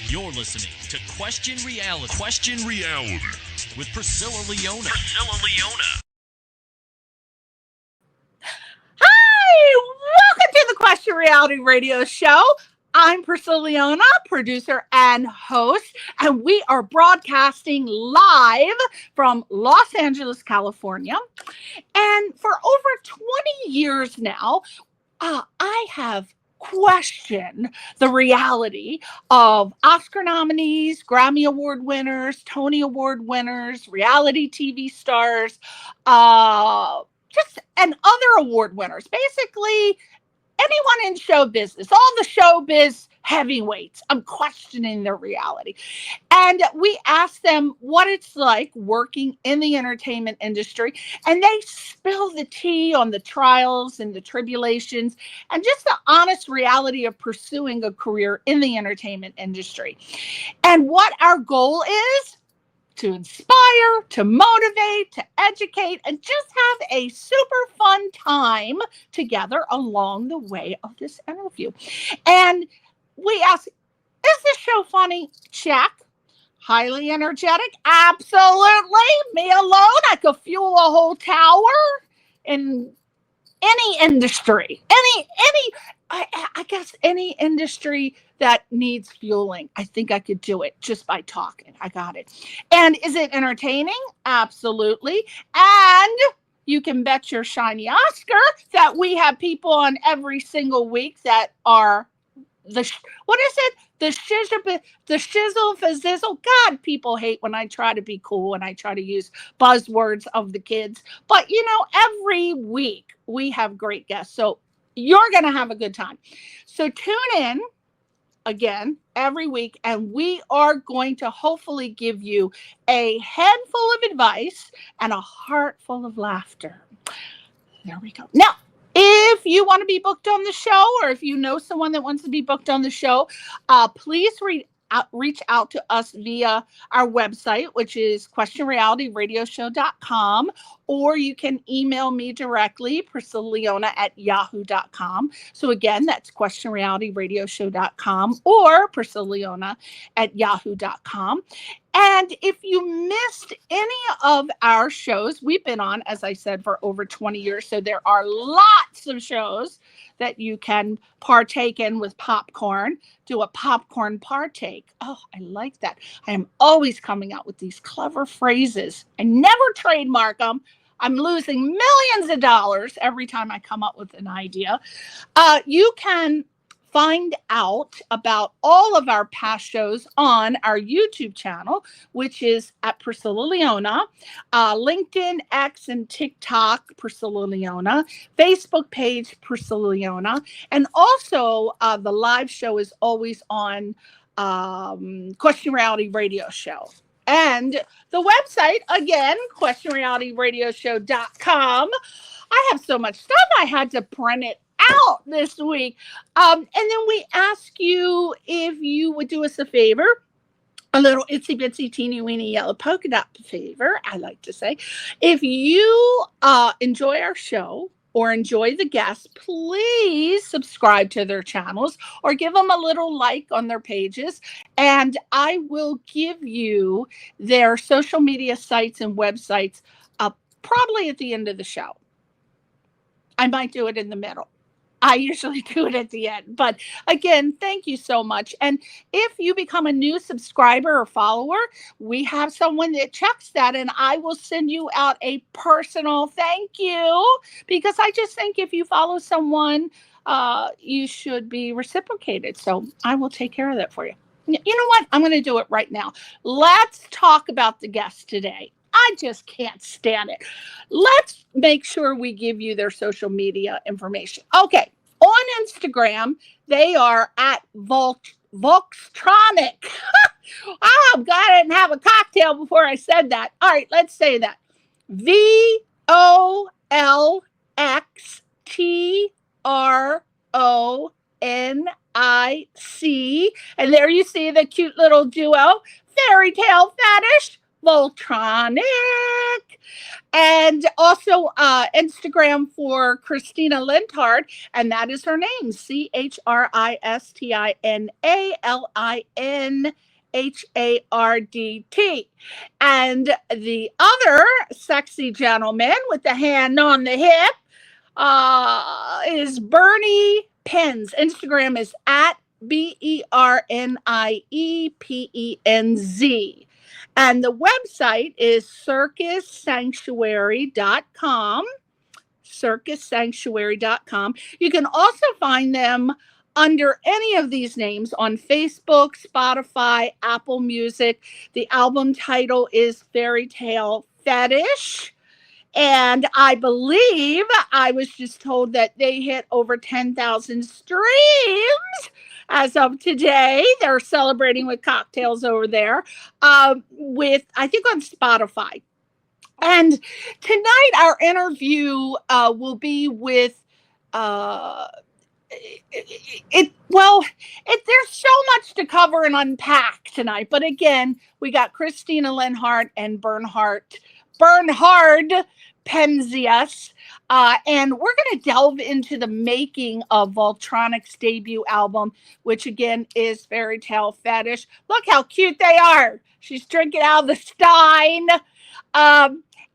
You're listening to Question Reality. Question Reality with Priscilla Leona. Hi, welcome to the Question Reality Radio Show. I'm Priscilla Leona, producer and host, and we are broadcasting live from Los Angeles, California. And for over 20 years now, I have questioned the reality of Oscar nominees, Grammy Award winners, Tony Award winners, reality TV stars, and other award winners. Basically, anyone in show business, all the showbiz heavyweights, I'm questioning their reality. And we asked them what it's like working in the entertainment industry, and they spill the tea on the trials and the tribulations and just the honest reality of pursuing a career in the entertainment industry. And what our goal is: to inspire, to motivate, to educate, and just have a super fun time together along the way of this interview. And we ask, is this show funny? Check. Highly energetic? Absolutely. Me alone, I could fuel a whole tower in any industry. I guess any industry that needs fueling. I think I could do it just by talking. I got it. And is it entertaining? Absolutely. And you can bet your shiny Oscar that we have people on every single week that are the shizzle fazzizzle. God, people hate when I try to be cool and I try to use buzzwords of the kids. But every week we have great guests. So you're going to have a good time. So tune in again every week, and we are going to hopefully give you a head full of advice and a heart full of laughter. There we go. Now, if you want to be booked on the show, or if you know someone that wants to be booked on the show, please reach out to us via our website, which is questionrealityradioshow.com, or you can email me directly, priscillaleona@yahoo.com. So again, that's questionrealityradioshow.com or priscillaleona@yahoo.com. And if you missed any of our shows, we've been on, as I said, for over 20 years. So there are lots of shows that you can partake in with popcorn. Do a popcorn partake. Oh, I like that. I am always coming out with these clever phrases. I never trademark them. I'm losing millions of dollars every time I come up with an idea. You can find out about all of our past shows on our YouTube channel, which is at Priscilla Leona, LinkedIn, X, and TikTok, Priscilla Leona, Facebook page, Priscilla Leona, and also the live show is always on Question Reality Radio Show. And the website, again, questionrealityradioshow.com. I have so much stuff, I had to print it out this week. And then we ask you if you would do us a favor, a little itsy bitsy teeny weeny yellow polka dot favor, I like to say. If you enjoy our show or enjoy the guests, please subscribe to their channels or give them a little like on their pages, and I will give you their social media sites and websites probably at the end of the show. I might do it in the middle. I usually do it at the end. But again, thank you so much. And if you become a new subscriber or follower, we have someone that checks that, and I will send you out a personal thank you, because I just think if you follow someone, you should be reciprocated. So I will take care of that for you. You know what? I'm going to do it right now. Let's talk about the guests today. I just can't stand it. Let's make sure we give you their social media information. Okay. On Instagram, they are at Volxtronic. I'm glad I didn't have a cocktail before I said that. All right, let's say that. VOLXTRONIC. And there you see the cute little duo, Fairytale Fetish. Volxtronic, and also Instagram for Christina Linhardt, and that is her name, ChristianaLinhardt. And the other sexy gentleman with the hand on the hip is Bernhard Penzias. Instagram is at BerniePenz. And the website is circussanctuary.com. Circussanctuary.com. You can also find them under any of these names on Facebook, Spotify, Apple Music. The album title is Fairytale Fetish. And I believe I was just told that they hit over 10,000 streams as of today. They're celebrating with cocktails over there with, I think, on Spotify. And tonight our interview will be with there's so much to cover and unpack tonight. But again, we got Christina Linhardt and Bernhard Penzias, and we're going to delve into the making of Volxtronic's debut album, which again is Fairytale Fetish. Look how cute they are. She's drinking out of the stein.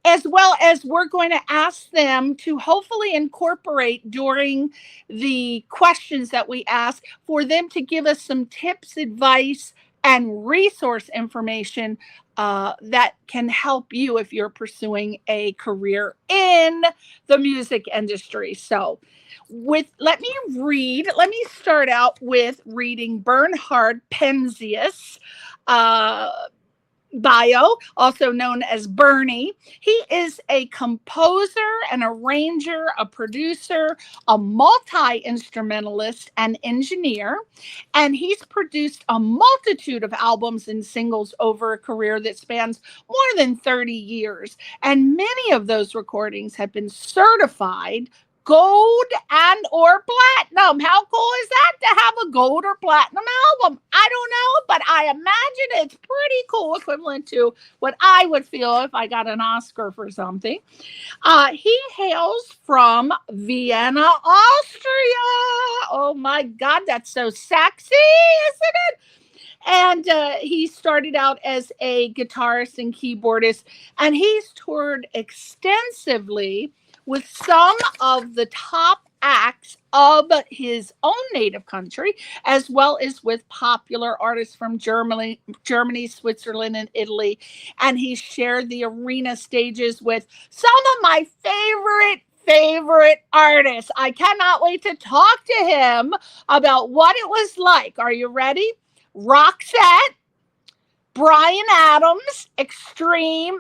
As well as we're going to ask them to hopefully incorporate during the questions that we ask for them to give us some tips, advice, and resource information that can help you if you're pursuing a career in the music industry. So let me start out with reading Bernhard Penzias' bio, also known as Bernie. He is a composer, an arranger, a producer, a multi-instrumentalist, and engineer. And he's produced a multitude of albums and singles over a career that spans more than 30 years. And many of those recordings have been certified gold and or platinum. How cool is that to have a gold or platinum album? I don't know, but I imagine it's pretty cool, equivalent to what I would feel if I got an Oscar for something. He hails from Vienna, Austria. Oh my God, that's so sexy, isn't it? And he started out as a guitarist and keyboardist, and he's toured extensively with some of the top acts of his own native country, as well as with popular artists from Germany, Switzerland, and Italy. And he shared the arena stages with some of my favorite artists. I cannot wait to talk to him about what it was like. Are you ready? Roxette, Bryan Adams, Extreme,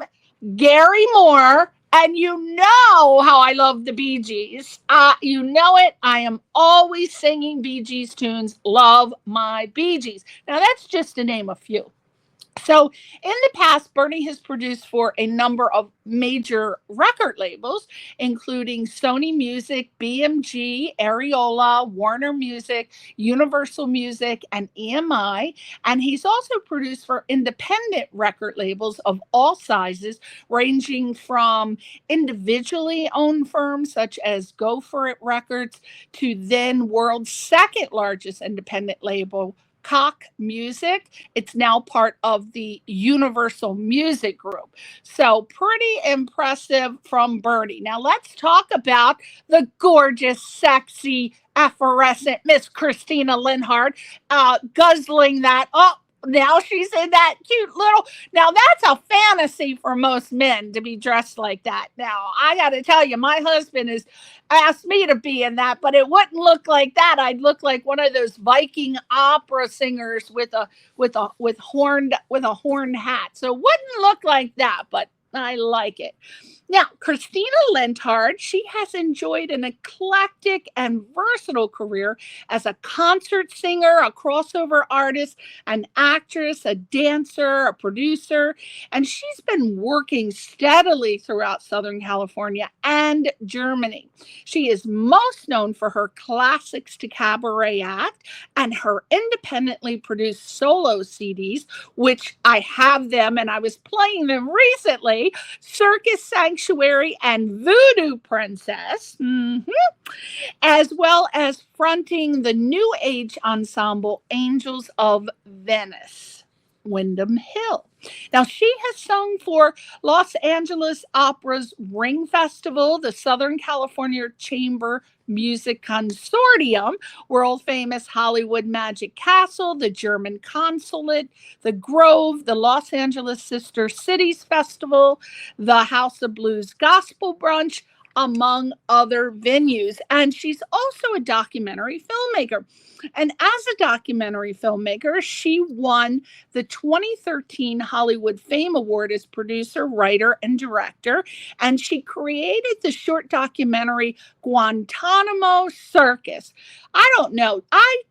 Gary Moore, and you know how I love the Bee Gees. You know it. I am always singing Bee Gees tunes. Love my Bee Gees. Now, that's just to name a few. So in the past, Bernie has produced for a number of major record labels, including Sony Music, BMG, Areola, Warner Music, Universal Music, and EMI. And he's also produced for independent record labels of all sizes, ranging from individually owned firms such as Go For It Records to then world's second largest independent label, Cock Music. It's now part of the Universal Music Group. So pretty impressive from Bernie. Now let's talk about the gorgeous, sexy, effervescent Miss Christina Linhardt, guzzling that up. Now she's in that cute little, now that's a fantasy for most men to be dressed like that. Now, I got to tell you, my husband has asked me to be in that, but it wouldn't look like that. I'd look like one of those Viking opera singers with a horned hat. So it wouldn't look like that, but I like it. Now, Christina Linhardt, she has enjoyed an eclectic and versatile career as a concert singer, a crossover artist, an actress, a dancer, a producer, and she's been working steadily throughout Southern California and Germany. She is most known for her Classics to Cabaret act and her independently produced solo CDs, which I have them and I was playing them recently. Circus Sanctuary and Voodoo Princess, as well as fronting the new age ensemble Angels of Venice, Windham Hill. Now, she has sung for Los Angeles Opera's Ring Festival, the Southern California Chamber Music Consortium, world famous Hollywood Magic Castle, the German Consulate, the Grove, the Los Angeles Sister Cities Festival, the House of Blues Gospel Brunch, among other venues. And she's also a documentary filmmaker. And as a documentary filmmaker, she won the 2013 Hollywood Fame Award as producer, writer, and director. And she created the short documentary Guantanamo Circus. I don't know.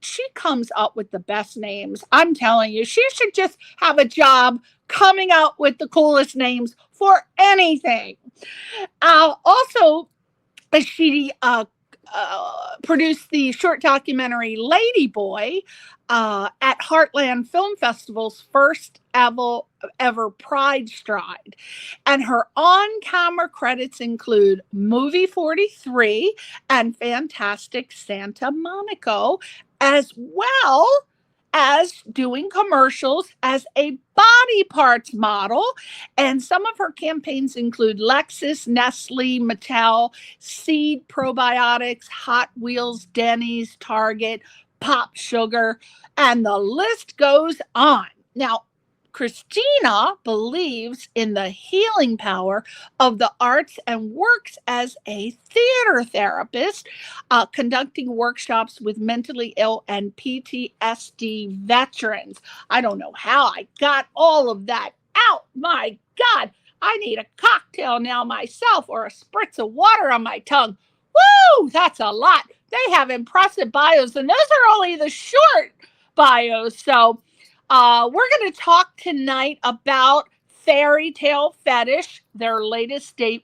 She comes up with the best names. I'm telling you, she should just have a job coming out with the coolest names for anything. Also, she produced the short documentary Lady Boy at Heartland Film Festival's first ever Pride Stride. And her on-camera credits include Movie 43 and Fantastic Santa Monaco, as well as doing commercials as a body parts model. And some of her campaigns include Lexus, Nestle, Mattel, Seed Probiotics, Hot Wheels, Denny's, Target, Pop Sugar, and the list goes on. Now, Christina believes in the healing power of the arts and works as a theater therapist, conducting workshops with mentally ill and PTSD veterans. I don't know how I got all of that out. My God, I need a cocktail now myself or a spritz of water on my tongue. Woo, that's a lot. They have impressive bios, and those are only the short bios. So we're going to talk tonight about Fairytale Fetish, their latest their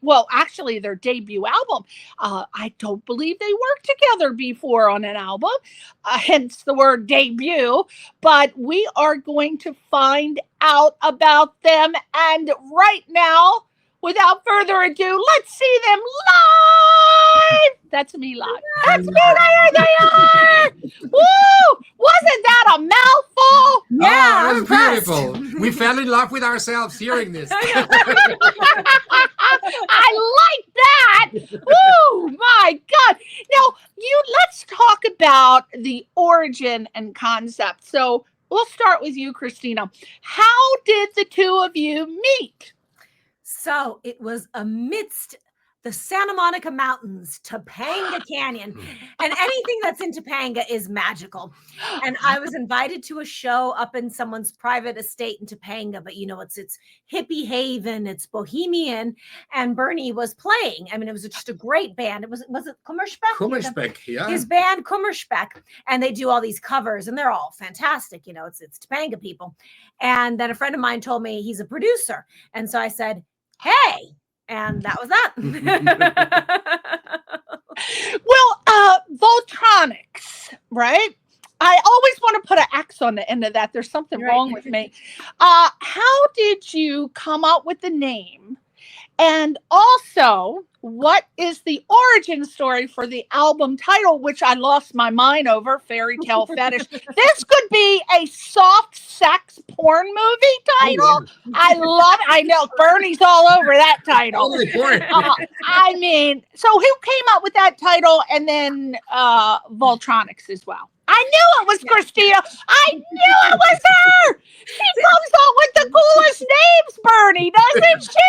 debut album. I don't believe they worked together before on an album, hence the word debut, but we are going to find out about them. And right now, without further ado, let's see them live. That's me live. That's me. There they are. Woo! Wasn't that a mouthful? Yeah, it was beautiful. We fell in love with ourselves hearing this. I like that. Woo! My God. Now, let's talk about the origin and concept. So we'll start with you, Christina. How did the two of you meet? So it was amidst the Santa Monica Mountains, Topanga Canyon, and anything that's in Topanga is magical. And I was invited to a show up in someone's private estate in Topanga, but it's hippie haven, it's Bohemian, and Bernie was playing. I mean, it was just a great band. Was it Kummerspeck? Kummerspeck, yeah. His band Kummerspeck, and they do all these covers, and they're all fantastic. It's Topanga people. And then a friend of mine told me he's a producer, and so I said, hey. And that was that. Well, Volxtronics, right? I always want to put an X on the end of that. There's something wrong with me. How did you come up with the name? And also, what is the origin story for the album title, which I lost my mind over, Fairytale Fetish? This could be a soft sex porn movie title. Oh, yeah. I love it. I know Bernie's all over that title. I mean, so who came up with that title, and then Volxtronics as well? I knew it was Christina. I knew it was her. She comes up with the coolest names, Bernie, doesn't she?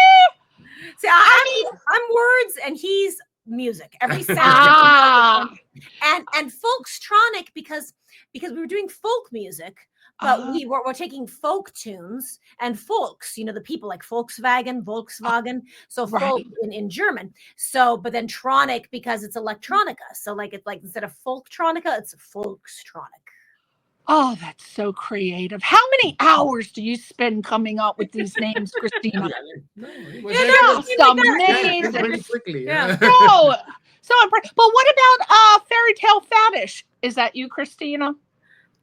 See, I'm words and he's music. Every sound. And folkstronic because we were doing folk music. but we're taking folk tunes and folks, the people like Volkswagen. So folk in German. So, but then tronic because it's electronica. So it's like instead of folktronica, it's Volxtronic. Oh, that's so creative. How many hours do you spend coming up with these names, Christina? Just amazing. Pretty quickly. Yeah. So impressive. But what about Fairytale Fetish? Is that you, Christina?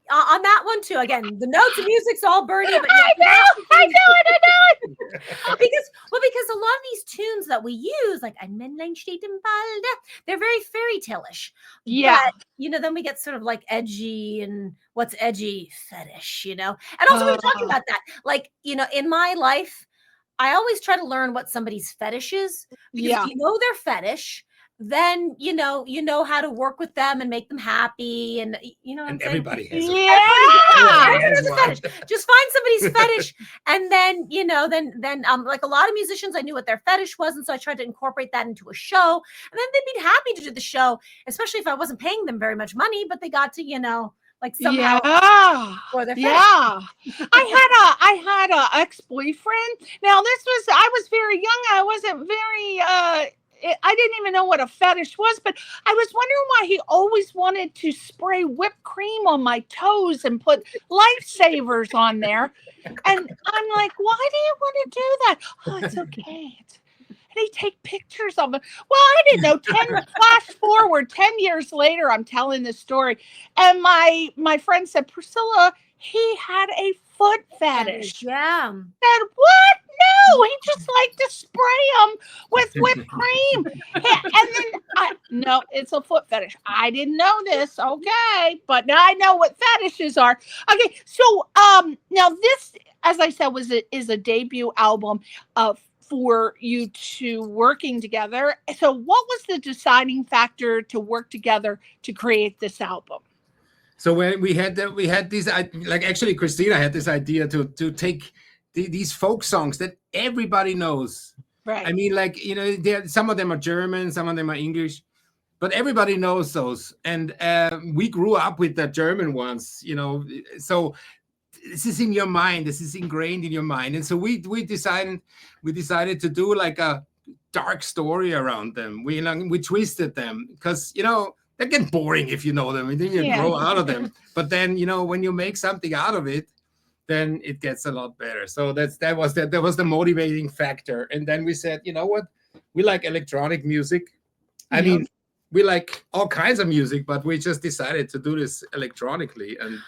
On that one too. Again, the notes and music's all Bernie. But I know it. Because a lot of these tunes that we use, like Ein Männlein steht im Walde, they're very fairy tale-ish. Yeah. But, then we get sort of like edgy, and what's edgy? Fetish, And also we were talking about that. Like, in my life, I always try to learn what somebody's fetish is. Because if you know their fetish, then you know how to work with them and make them happy, and and everybody has fetish. Just find somebody's fetish, and then then like a lot of musicians, I knew what their fetish was, and so I tried to incorporate that into a show, and then they'd be happy to do the show, especially if I wasn't paying them very much money, but they got to like somehow for their fetish. I had a ex-boyfriend. Now I was very young. I wasn't very I didn't even know what a fetish was, but I was wondering why he always wanted to spray whipped cream on my toes and put lifesavers on there. And I'm like, why do you want to do that? Oh, it's okay. And he'd take pictures of it. Well, I didn't know. Flash forward 10 years later, I'm telling this story. And my friend said, Priscilla, he had a foot fetish. Yeah. Said, what? No, he just liked to spray them with whipped cream. And then, no, it's a foot fetish. I didn't know this. Okay. But now I know what fetishes are. Okay. So, now this, as I said, is a debut album for you two working together. So what was the deciding factor to work together to create this album? So when we had this, actually Christina had this idea to take these folk songs that everybody knows. Right. I mean, some of them are German, some of them are English, but everybody knows those. And we grew up with the German ones, so this is in your mind, this is ingrained in your mind. And so we decided to do like a dark story around them. We twisted them because, they get boring if you know them, and then you grow out of them. But then, when you make something out of it, then it gets a lot better. So that was the motivating factor. And then we said, you know what? We like electronic music. I mean, we like all kinds of music, but we just decided to do this electronically, and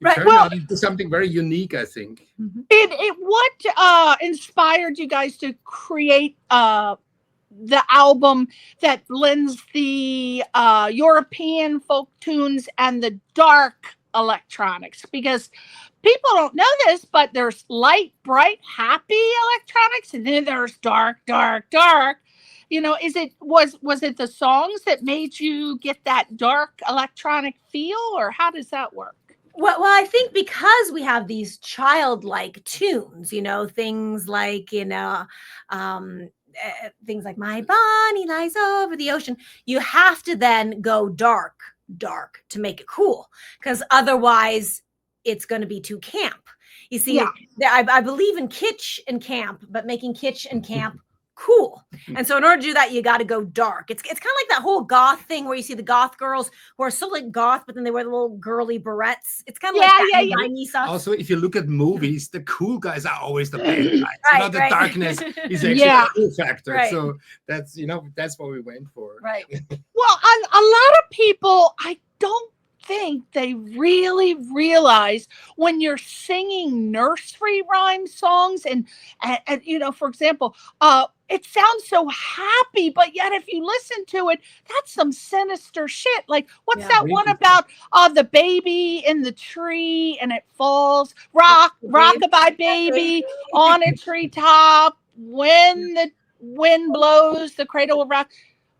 it turned out into something very unique, I think. What inspired you guys to create the album that blends the European folk tunes and the dark electronics? Because people don't know this, but there's light, bright, happy electronics, and then there's dark, dark, dark. Was it the songs that made you get that dark electronic feel, or how does that work? Well, I think because we have these childlike tunes, things like, things like My Bonnie Lies Over the Ocean, you have to then go dark to make it cool, because otherwise it's going to be too camp. You see, I believe in kitsch and camp, but making kitsch and camp cool. And so in order to do that, you got to go dark. It's kind of like that whole goth thing where you see the goth girls who are so like goth, but then they wear the little girly barrettes. It's kind of like Also, if you look at movies, the cool guys are always the bad guys. The darkness is actually a cool factor. Right. So that's what we went for. Right. Well, a lot of people, I don't think they really realize when you're singing nursery rhyme songs and for example, it sounds so happy, but yet if you listen to it, that's some sinister shit. Like, what's that one about the baby in the tree and it falls? Rockabye baby on a treetop. When the wind blows, the cradle will rock.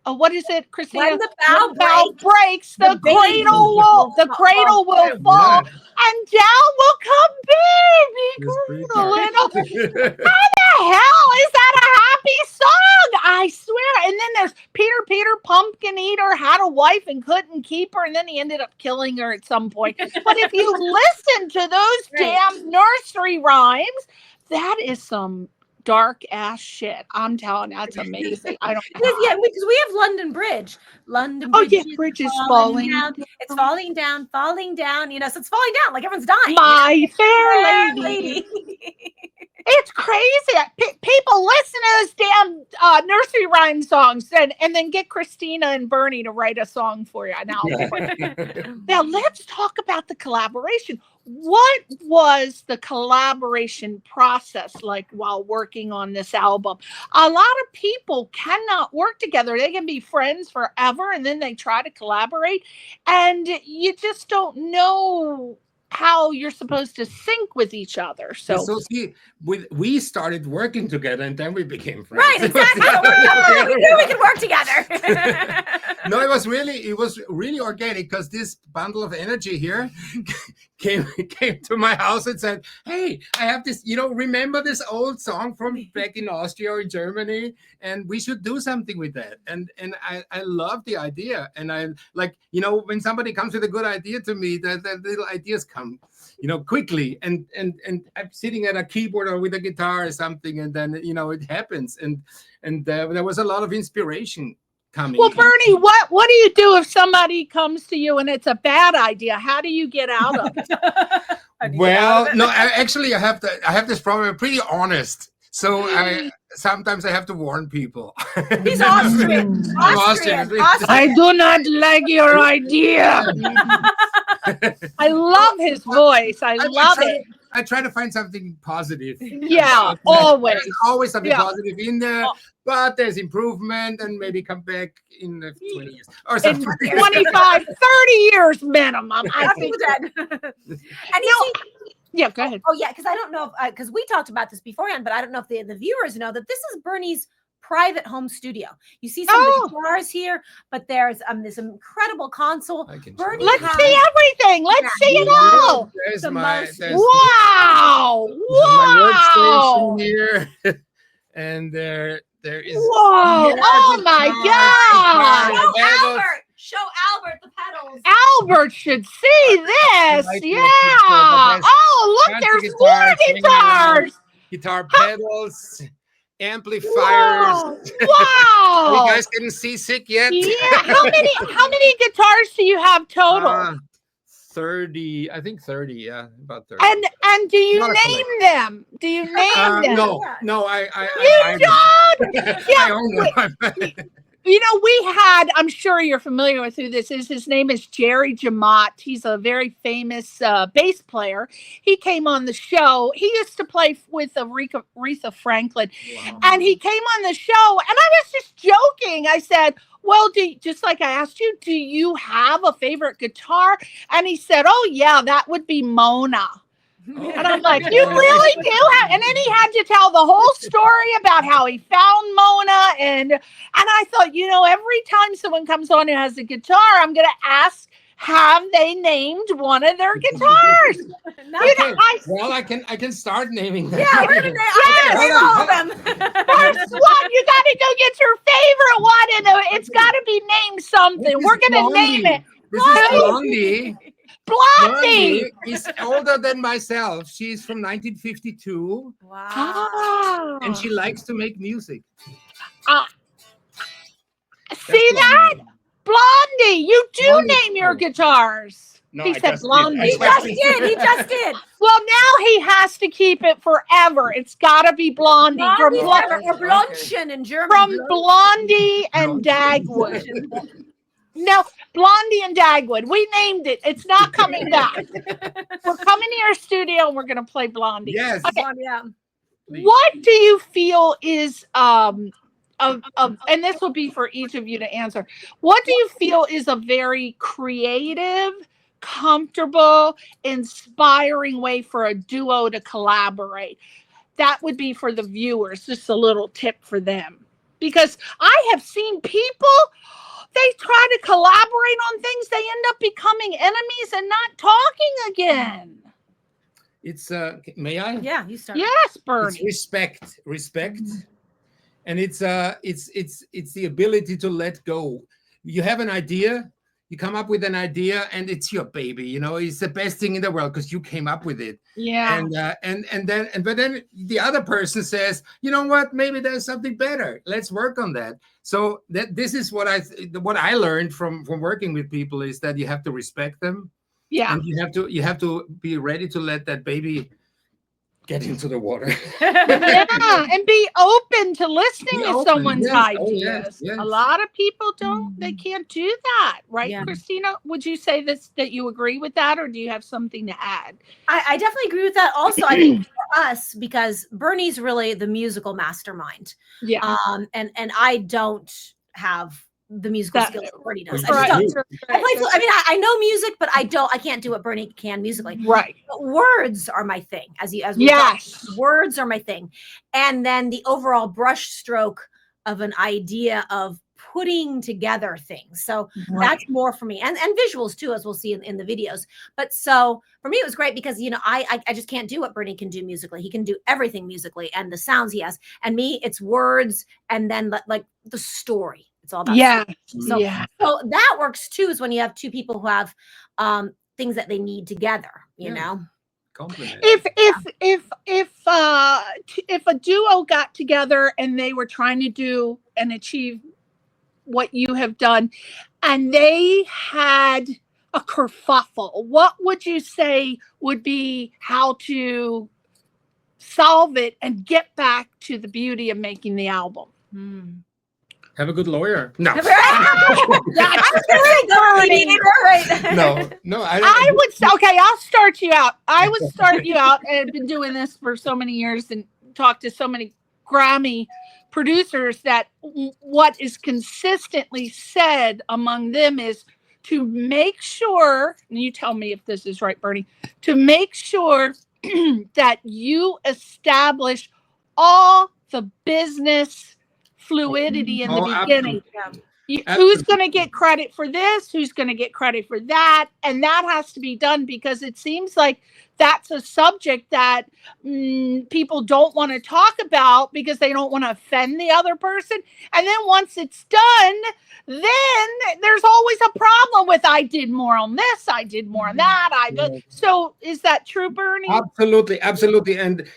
What is it, Christina? When the bow breaks, the cradle will fall, and down will come baby cradle. How the hell is that a happy song, I swear. And then there's Peter Pumpkin Eater had a wife and couldn't keep her, and then he ended up killing her at some point. But if you listen to those damn nursery rhymes, that is some dark ass shit. I'm telling you, that's amazing. I don't know. Yeah, because we have London Bridge. London Bridge, Bridge is falling down. It's falling down, you know, so it's falling down like everyone's dying. My fair lady. It's crazy. People listen to those damn nursery rhyme songs and then get Christina and Bernie to write a song for you. Now let's talk about the collaboration. What was the collaboration process like while working on this album? A lot of people cannot work together. They can be friends forever and then they try to collaborate and you just don't know how you're supposed to sync with each other. So see, we started working together and then we became friends. Right, exactly. We knew we could work together. No, it was really organic because this bundle of energy here came to my house and said, "Hey, I have this, remember this old song from back in Austria or in Germany, and we should do something with that." And I love the idea, and I like, when somebody comes with a good idea to me, that little ideas come, quickly, and I'm sitting at a keyboard or with a guitar or something, and then it happens, and there was a lot of inspiration coming. Well, Bernie, what do you do if somebody comes to you and it's a bad idea? How do you get out of it? Well, no, I have this problem. I'm pretty honest. So sometimes I have to warn people. He's Austrian. I do not like your idea. I love his voice. I love it. I try to find something positive. Yeah, always. There's always something positive in there, but there's improvement and maybe come back in 20 years or something. In 25, 30 years minimum. I think. And you see, yeah, go ahead. Oh, yeah, because I don't know if, because we talked about this beforehand, but I don't know if the viewers know that this is Bernie's private home studio. You see some of the guitars here, but there's this incredible console. Let's see everything. Let's see it all. There's wow. My workstation here. And there is. Whoa. Oh, my God. Show Albert the pedals. Albert should see this. Yeah. Oh, look, there's more guitars. Guitar pedals, amplifiers. Wow. You guys didn't see sick yet? Yeah. How many guitars do you have total? 30, I think 30, yeah, about 30. And do you name them? Do you name them? No, I don't. I own them. We had, I'm sure you're familiar with who this is. His name is Jerry Jamot. He's a very famous bass player. He came on the show. He used to play with Aretha Franklin. Wow. And he came on the show, and I was just joking. I said, well, just like I asked you, do you have a favorite guitar? And he said, oh, yeah, that would be Mona. And I'm like, you really do have? And then he had to tell the whole story about how he found Mona. And I thought, every time someone comes on who has a guitar, I'm going to ask, have they named one of their guitars? Well, I can start naming them. Yeah, we're going to name all of them. First one, you got to go get your favorite one, and it's got to be named something. We're going to name it. This is Blondie. Blondie is older than myself. She's from 1952. Wow. And she likes to make music. See that? Blondie, you do name your guitars. No, he said Blondie. He just did. Well, now he has to keep it forever. It's got to be Blondie. Or Blondchen in German. From Blondie and Dagwood. No, Blondie and Dagwood. We named it. It's not coming back. We're coming to your studio and we're going to play Blondie. Yes. Okay. Yeah. What do you feel is and this will be for each of you to answer. What do you feel is a very creative, comfortable, inspiring way for a duo to collaborate? That would be for the viewers. Just a little tip for them. Because I have seen people, they try to collaborate on things, they end up becoming enemies and not talking again. It's may I? Yeah, you start. Yes, Bernie. It's respect. and it's the ability to let go. You have an idea, you come up with an idea, and it's your baby. You know, it's the best thing in the world because you came up with it. Yeah. But then the other person says, you know what? Maybe there's something better. Let's work on that. So this is what I learned from working with people is that you have to respect them. Yeah. And you have to be ready to let that baby get into the water. Yeah, and be open to listening to someone's ideas. Yes. A lot of people they can't do that, right? Yeah. Christina, would you say that you agree with that, or do you have something to add? I definitely agree with that. Also, I think for us, because Bernie's really the musical mastermind. Yeah. And I don't have the musical skills that Bernie does. Right. I know music, but I can't do what Bernie can musically. Right. But words are my thing. Words are my thing. And then the overall brush stroke of an idea of putting together things. So that's more for me. And visuals too, as we'll see in the videos. But so for me, it was great because, you know, I just can't do what Bernie can do musically. He can do everything musically and the sounds he has. And me, it's words and then like the story. It's all about so that works too, is when you have two people who have things that they need together, you know. Compliment. If a duo got together and they were trying to do and achieve what you have done, and they had a kerfuffle, what would you say would be how to solve it and get back to the beauty of making the album? Have a good lawyer. No. No. I would say, okay, I'll start you out. I would start you out, and I've been doing this for so many years and talked to so many Grammy producers that what is consistently said among them is to make sure, and you tell me if this is right, Bernie, to make sure that you establish all the business fluidity in the beginning. Who's going to get credit for this? Who's going to get credit for that? And that has to be done because it seems like that's a subject that people don't want to talk about because they don't want to offend the other person. And then once it's done, then there's always a problem with I did more on this, I did more on that. So is that true, Bernie? Absolutely. And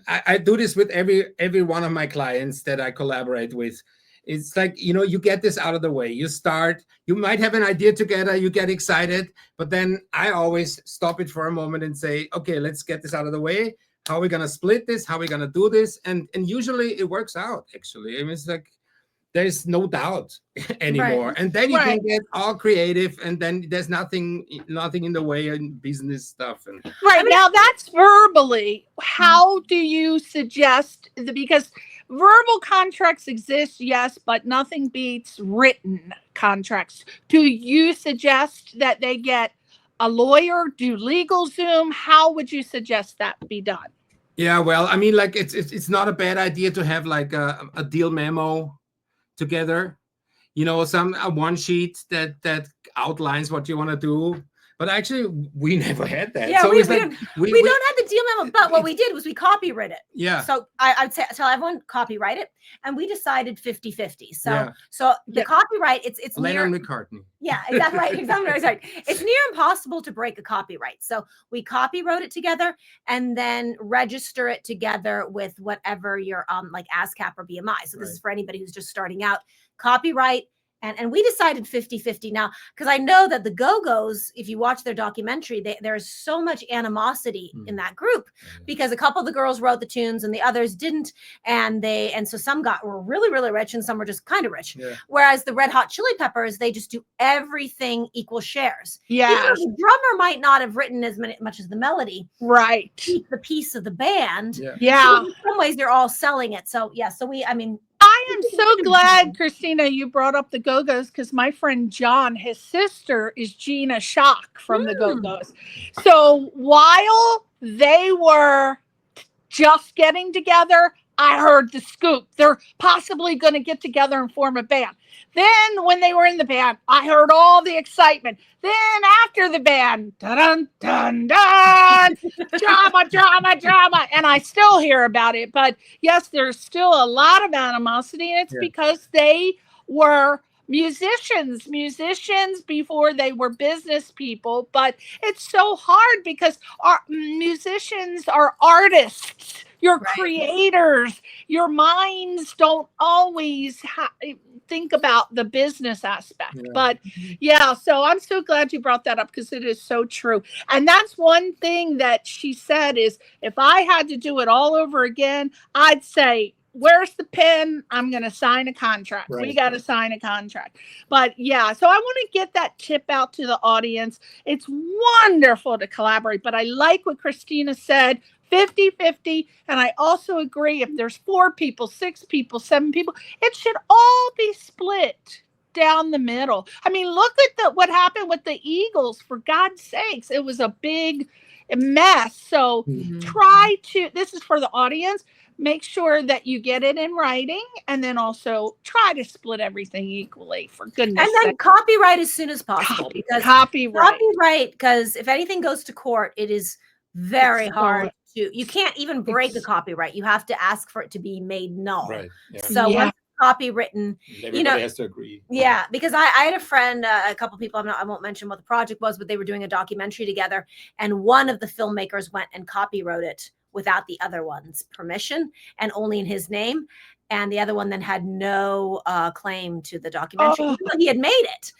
I do this with every one of my clients that I collaborate with. It's like, you know, you get this out of the way. You start, you might have an idea together, you get excited, but then I always stop it for a moment and say, okay, let's get this out of the way. How are we going to split this? How are we going to do this? And usually it works out, actually. I mean, it's like, there's no doubt anymore. Right. And then you can get all creative, and then there's nothing in the way in business stuff. And now that's verbally. How do you suggest, because verbal contracts exist, yes, but nothing beats written contracts. Do you suggest that they get a lawyer, do legal Zoom? How would you suggest that be done? Yeah, well, I mean, like it's not a bad idea to have like a deal memo together, you know, a one sheet that outlines what you want to do. But actually, we never had that. Yeah, so we don't have the deal memo, but what we did was we copyrighted it. Yeah. So I'd say tell everyone copyright it, and we decided 50-50. So the copyright, it's Lennon McCartney. Yeah, exactly right. It's near impossible to break a copyright. So we copyright it together and then register it together with whatever your like ASCAP or BMI. So this is for anybody who's just starting out. Copyright. And we decided 50-50 now, because I know that the Go-Go's, if you watch their documentary, there's so much animosity in that group because a couple of the girls wrote the tunes and the others didn't. And so some were really, really rich and some were just kind of rich. Yeah. Whereas the Red Hot Chili Peppers, they just do everything equal shares. Yeah. The drummer might not have written as much as the melody. Right. Keep the piece of the band. Yeah. So in some ways, they're all selling it. So, yeah. So I am so glad, Christina, you brought up the Go-Go's, because my friend John, his sister is Gina Schock from the Go-Go's. So while they were just getting together, I heard the scoop. They're possibly going to get together and form a band. Then when they were in the band, I heard all the excitement. Then after the band, dun dun dun, drama, drama, drama, and I still hear about it. But yes, there's still a lot of animosity, and it's because they were musicians before they were business people. But it's so hard because our musicians are artists. You're creators. Your minds don't always think about the business aspect. But so I'm so glad you brought that up because it is so true. And that's one thing that she said is, if I had to do it all over again, I'd say, where's the pen? I'm going to sign a contract. We got to sign a contract. But so I want to get that tip out to the audience. It's wonderful to collaborate, but I like what Christina said, 50-50. And I also agree, if there's 4 people, 6 people, 7 people, it should all be split down the middle. I mean, look at what happened with the Eagles, for God's sakes. It was a big mess. So try to, this is for the audience, make sure that you get it in writing, and then also try to split everything equally, for goodness sake. And then copyright as soon as possible. Copyright, because if anything goes to court, it is very hard to, you can't even break the copyright. You have to ask for it to be made null. So once copywritten, everybody has to agree. Because I had a friend, a couple people, I won't mention what the project was, but they were doing a documentary together, and one of the filmmakers went and copywrote it without the other one's permission and only in his name. And the other one then had no claim to the documentary. He had made it.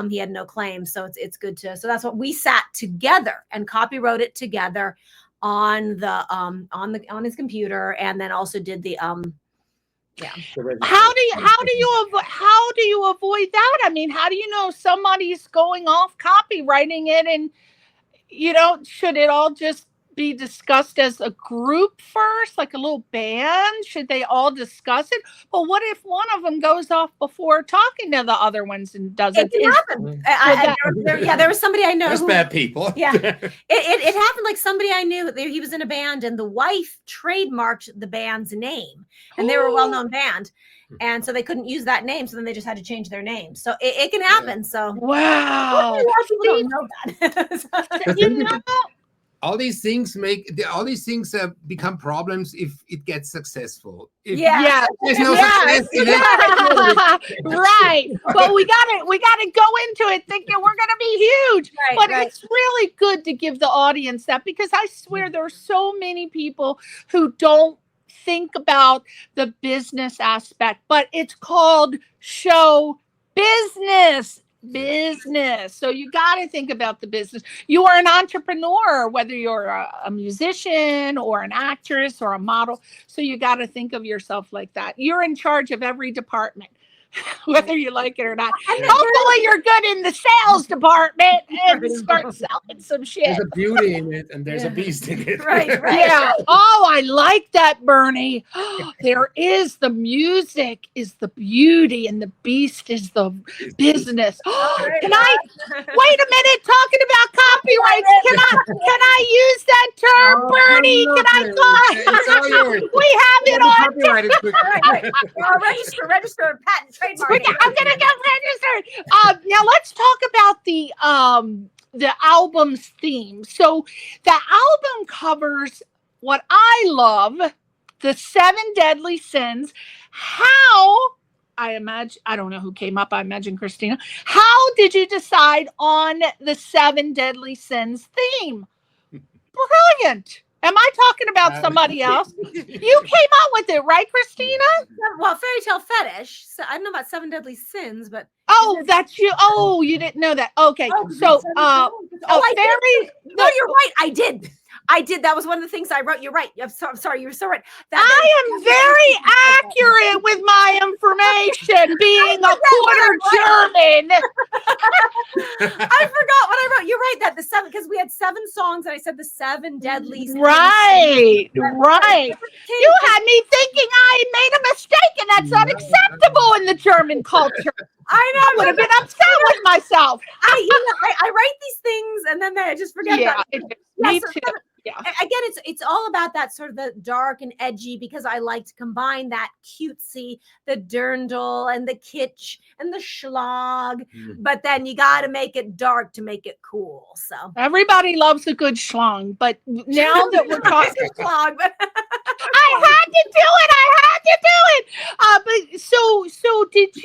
He had no claim. So it's good to, so that's what we sat together and copywrote it together on the on his computer, and then also did the How do you avoid that? I mean, how do you know somebody's going off copywriting it? And should it all just be discussed as a group first, like a little band? Should they all discuss it? But what if one of them goes off before talking to the other ones and doesn't? It can happen. There was somebody I know. There's bad people. It happened. Like somebody I knew, he was in a band, and the wife trademarked the band's name, and they were a well-known band, and so they couldn't use that name. So then they just had to change their name. So it can happen. So wow, a lot of people don't know that. All these things become problems if it gets successful. There's no success in it. Right. Well, we gotta go into it thinking we're gonna be huge. It's really good to give the audience that, because I swear there are so many people who don't think about the business aspect, but it's called show business. So you got to think about the business. You are an entrepreneur, whether you're a musician or an actress or a model. So you got to think of yourself like that. You're in charge of every department, whether you like it or not. Hopefully you're good in the sales department and start selling some shit. There's a beauty in it, and there's a beast in it. Right. Yeah. Oh, I like that, Bernie. There is the music is the beauty, and the beast is the business. Can I wait a minute? Talking about copyrights, can I use that term, Bernie? Can I go? We have it on. Register patent. I'm gonna get registered. Now let's talk about the album's theme. So the album covers what I love, the 7 deadly sins. How, I don't know who came up. I imagine Christina. How did you decide on the 7 deadly sins theme? Brilliant. Am I talking about somebody else? You came up with it, right, Christina? Well, Fairytale Fetish. So I don't know about 7 deadly sins, but that's you. Oh, you didn't know that. Okay, so No, you're right. I did. That was one of the things I wrote. You're right. I'm sorry. You're so right. I am very accurate with my information, being a quarter German. I forgot what I wrote. You're right. That the 7, because we had 7 songs, and I said the 7 deadly sins. Right. You had me thinking I made a mistake, and that's unacceptable in the German culture. I know. I would have been upset with myself. I write these things, and then I just forget about it. Me too. Yeah. Again, it's all about that sort of the dark and edgy, because I like to combine that cutesy, the dirndl and the kitsch and the schlag, but then you got to make it dark to make it cool. So everybody loves a good schlong, but now that we're talking schlag, but I had to do it. But so did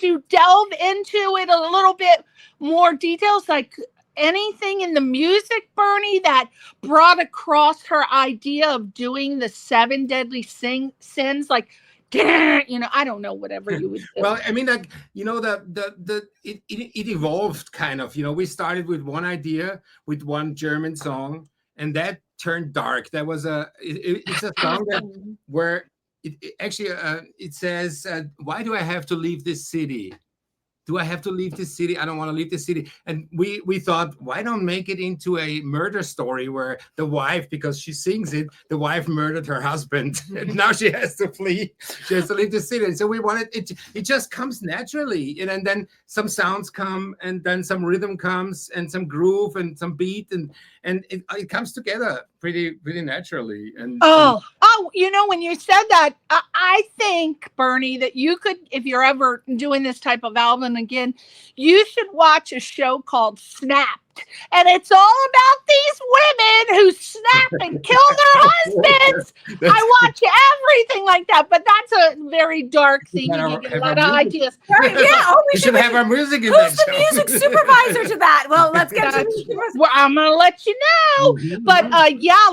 you delve into it a little bit more details, like anything in the music, Bernie, that brought across her idea of doing the 7 deadly sins? Like, I don't know, whatever you would do. Well, I mean, like, it evolved kind of. We started with one idea, with one German song, and that turned dark. That was it's a song where it says, why do I have to leave this city? Do I have to leave this city? I don't want to leave this city. And we thought, why don't make it into a murder story where the wife, because she sings it, the wife murdered her husband. And now she has to flee. She has to leave the city. And so we wanted it just comes naturally. And then some sounds come, and then some rhythm comes, and some groove and some beat, and it comes together pretty naturally. And when you said that, I think, Bernie, that you could, if you're ever doing this type of album again, you should watch a show called Snapped. And it's all about these women who snap and kill their husbands. I watch everything like that, but that's a very dark thing. You get a lot of ideas. Right, yeah, we should have our music in who's that the show. music supervisor to that? Well, let's get to well, I'm gonna let you know. But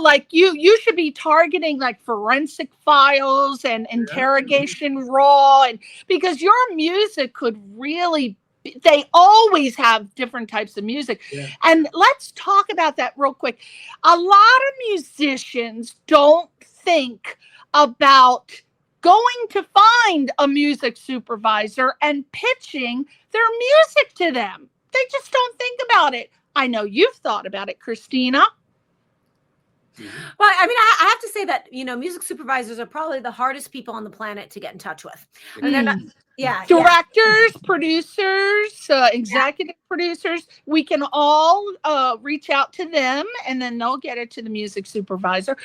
like you should be targeting like Forensic Files and Interrogation Raw, and because your music could really, they always have different types of music. Yeah. And let's talk about that real quick. A lot of musicians don't think about going to find a music supervisor and pitching their music to them. They just don't think about it. I know you've thought about it, Christina. Well, I mean, I have to say that, music supervisors are probably the hardest people on the planet to get in touch with. And they're not, directors, producers, executive producers, we can all reach out to them, and then they'll get it to the music supervisor,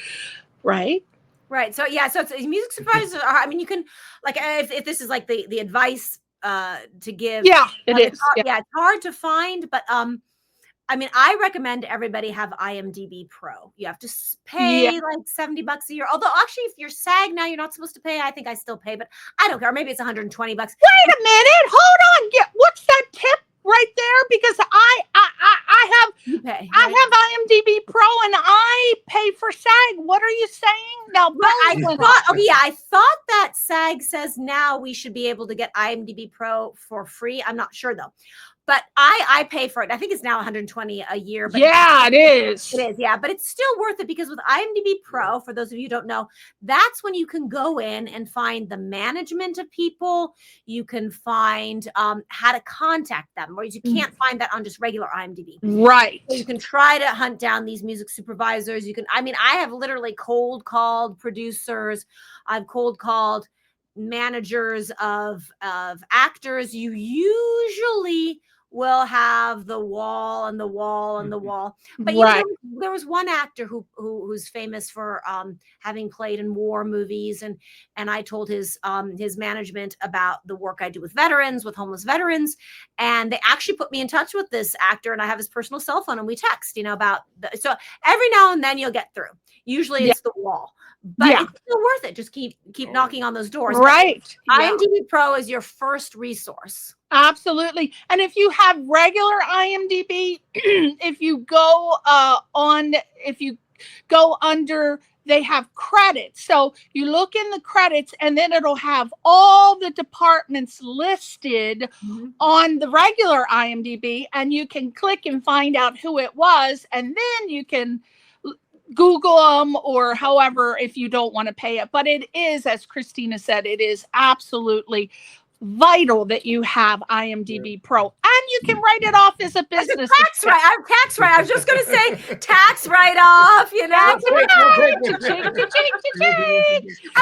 right? Right. So it's music supervisors are, I mean, you can, like, if this is like the advice to give. Yeah, it is. It's hard to find, but I mean, I recommend everybody have IMDb Pro. You have to pay like $70 a year. Although actually, if you're SAG now, you're not supposed to pay. I think I still pay, but I don't care. Maybe it's $120. Wait a minute. Hold on. What's that tip right there? Because I have IMDb Pro and I pay for SAG. What are you saying? Now, I thought that SAG says now we should be able to get IMDb Pro for free. I'm not sure though. But I pay for it. I think it's now $120 a year. But it is. It is, yeah. But it's still worth it, because with IMDb Pro, for those of you who don't know, that's when you can go in and find the management of people. You can find how to contact them, whereas you can't find that on just regular IMDb. Right. So you can try to hunt down these music supervisors. I have literally cold called producers. I've cold called managers of actors. You usually will have the wall and the wall and the wall. But there was one actor who's famous for having played in war movies, and I told his management about the work I do with veterans, with homeless veterans, and they actually put me in touch with this actor, and I have his personal cell phone, and we text, about so every now and then you'll get through. Usually it's the wall. But it's still worth it. Just keep knocking on those doors. Right. IMDb Pro is your first resource. Absolutely. And if you have regular IMDb, if you go under, they have credits. So you look in the credits, and then it'll have all the departments listed on the regular IMDb, and you can click and find out who it was, and then you can Google them, or however, if you don't want to pay it. But it is, as Christina said, it is absolutely vital that you have IMDb Pro, and you can write it off as a business. Tax write. I'm tax write. I was just going to say tax write off. You know. That's right.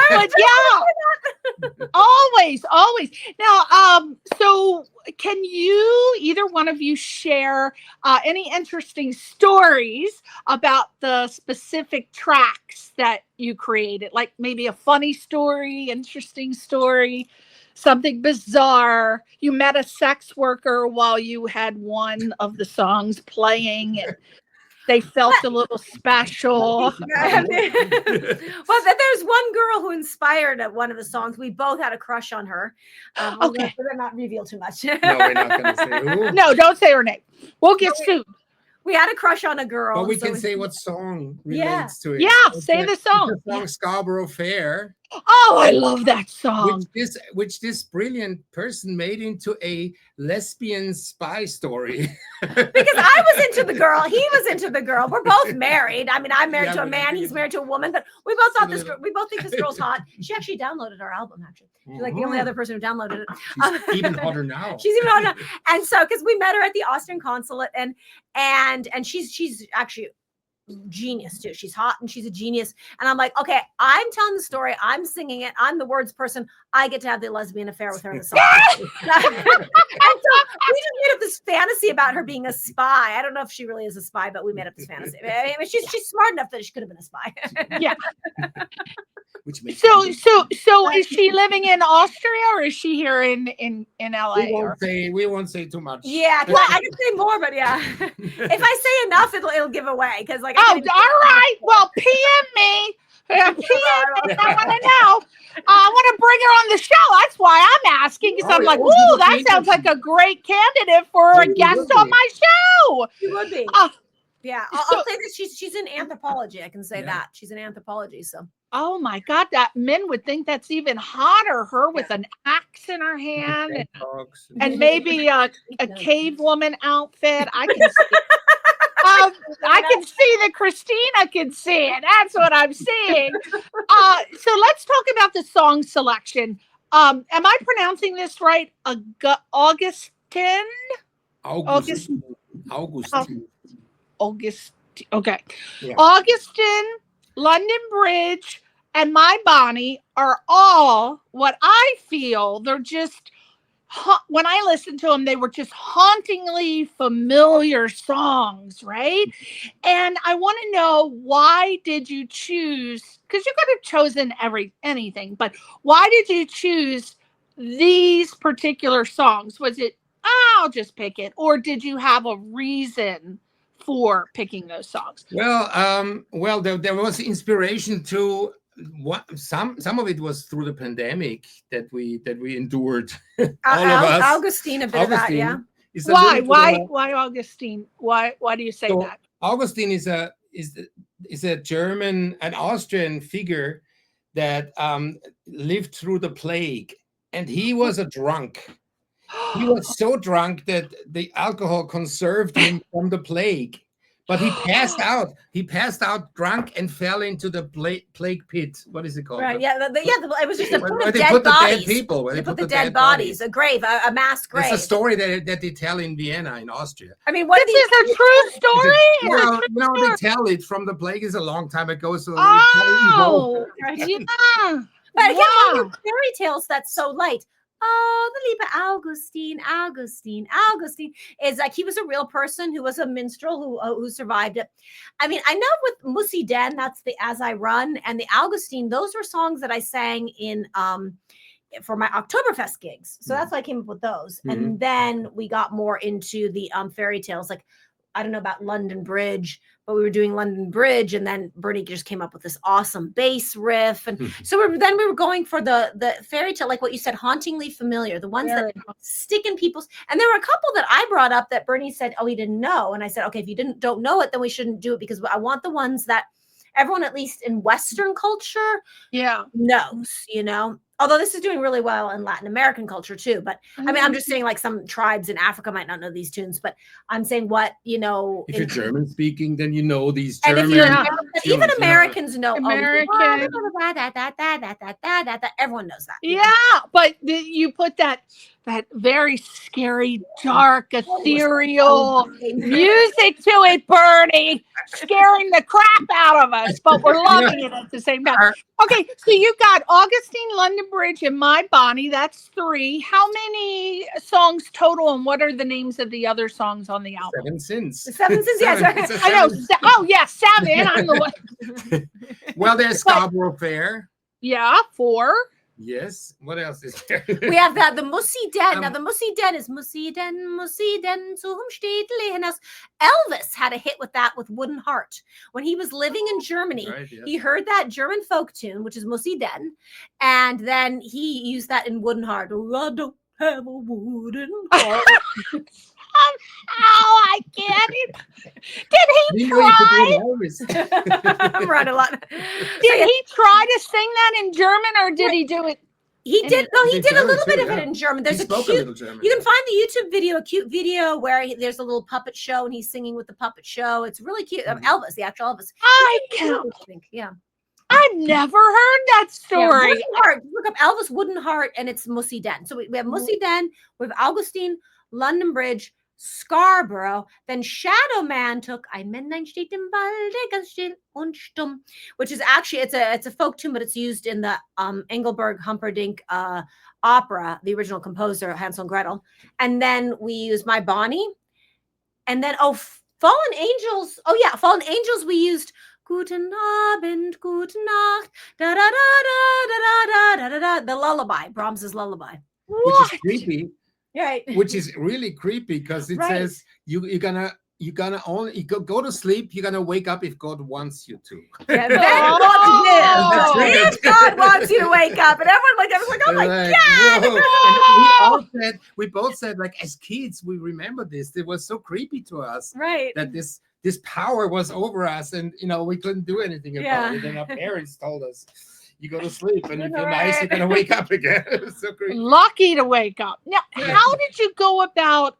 But yeah, always. Now, so can you, either one of you, share any interesting stories about the specific tracks that you created? Like maybe a funny story, interesting story, something bizarre. You met a sex worker while you had one of the songs playing, and they felt a little special. Well, there's one girl who inspired one of the songs. We both had a crush on her. Okay. We're not reveal too much. No, we're not going to say who. No, don't say her name. We'll get sued. We had a crush on a girl. But we can say what song relates to it. Yeah, say the song. The song Scabo Fair. Oh, I love that song. Which this brilliant person made into a lesbian spy story. Because I was into the girl, he was into the girl. We're both married. I mean, I'm married to a man, he's married to a woman, but we both thought this girl, we both think this girl's hot. She actually downloaded our album, actually. She's like the only other person who downloaded it. She's even hotter now. She's even hotter now. And so, because we met her at the Austrian consulate, and she's actually genius too. She's hot and she's a genius. And I'm like, okay, I'm telling the story, I'm singing it, I'm the words person, I get to have the lesbian affair with her in the song. And so we just made up this fantasy about her being a spy. I don't know if she really is a spy, but we made up this fantasy. I mean, she's smart enough that she could have been a spy. Yeah. Which makes so is she living in Austria, or is she here in LA? We won't say too much. Yeah, well, I can say more, but yeah. If I say enough, it'll give away, because like. Oh, all right. Well, PM me. I want to know. I want to bring her on the show. That's why I'm asking, because I'm like, ooh, that sounds like a great candidate for a guest on my show. She would be. Yeah, I'll say this. She's in anthropology. I can say that. She's in anthropology, so. Oh my God, that men would think that's even hotter. Her with an axe in her hand and maybe a cave woman outfit. I can see. I can see that Christina can see it. That's what I'm seeing. So let's talk about the song selection. Am I pronouncing this right? Augustin. Okay. Yeah. Augustin, London Bridge, and My Bonnie are all what I feel. They're just, when I listened to them, they were just hauntingly familiar songs, right? And I want to know, why did you choose, because you could have chosen anything, but why did you choose these particular songs? Was it, I'll just pick it, or did you have a reason for picking those songs? Well, there was inspiration to some of it was through the pandemic that we endured. All of us. Augustin, a bit of that, yeah. Why Augustine? Why do you say that? Augustin is a German, an Austrian figure that lived through the plague, and he was a drunk. He was so drunk that the alcohol conserved him from the plague, but he passed out. He passed out drunk and fell into the plague pit. What is it called? Right. Yeah. It was just a where put they dead put the bodies. dead people. Where they put the dead bodies. A grave, a mass grave. It's a story that they tell in Vienna, in Austria. I mean, this is a true story. Well, no, they tell it from the plague is a long time ago. So yeah. But again, one of the fairy tales that's so light. Oh, the liebe Augustin is like, he was a real person who was a minstrel who survived it. I mean, I know with Musi Den, that's the As I Run, and the Augustin, those were songs that I sang in for my Oktoberfest gigs. So that's why I came up with those. Mm-hmm. And then we got more into the fairy tales, like, I don't know about London Bridge, but we were doing London Bridge, and then Bernie just came up with this awesome bass riff. And so we were going for the fairy tale, like what you said, hauntingly familiar, the ones that stick in people's. And there were a couple that I brought up that Bernie said, oh, he didn't know. And I said, okay, if you don't know it, then we shouldn't do it, because I want the ones that everyone, at least in Western culture, knows, you know. Although this is doing really well in Latin American culture too. But I mean, I'm just saying like some tribes in Africa might not know these tunes, but I'm saying what, you know. If you're German speaking, then you know these And German. if you're tunes, even Americans know. American. Everyone knows that. Yeah, but you put that very scary, dark, ethereal music to it, Bernie, scaring the crap out of us, but we're loving it at the same time. Okay, so you got Augustin, London Bridge, and My Bonnie. That's 3. How many songs total, and what are the names of the other songs on the album? 7 Sins. The 7 Sins, yes. I know. Oh, yeah, 7. I'm the one. Well, there's Scabo Fair. Yeah, 4. Yes. What else is there? We have the Mussi Den. Now the Mussi Den is Mussi Den zum steht Lenas. Elvis had a hit with that with Wooden Heart. When he was living in Germany, he heard that German folk tune, which is Mussi Den, and then he used that in Wooden Heart. Oh, I don't have a wooden heart. Oh, I can't. Did he try? I'm running a lot. Did he try to sing that in German, or did he do it? He did. No, he did a little bit of it in German. There's a cute. German. You can find the YouTube video, a cute video where there's a little puppet show and he's singing with the puppet show. It's really cute. Elvis, the actual Elvis. I can't. Yeah. I've never heard that story. Wooden Heart. Look up Elvis Wooden Heart, and it's Mussi Den. So we have Mussi Den, we have Augustin, London Bridge, Scarborough. Then Shadow Man took Ein Männlein steht im Walde ganz still und stumm, which is actually it's a folk tune, but it's used in the Engelberg Humperdinck opera, the original composer Hansel and Gretel. And then we use My Bonnie, and then Fallen Angels. Oh yeah, Fallen Angels. We used Guten Abend, Gute Nacht, da da da da da da da da. The lullaby, Brahms's lullaby, which is creepy. Right. Which is really creepy because it says you're gonna only go to sleep. You're gonna wake up if God wants you to. Yeah, if God wants you to wake up, and everyone was like, oh my God! And we both said, like, as kids, we remember this. It was so creepy to us, right? That this power was over us, and we couldn't do anything about it. And our parents told us, you go to sleep, and if you're nice, you're gonna wake up again. So great. Lucky to wake up. Now, how did you go about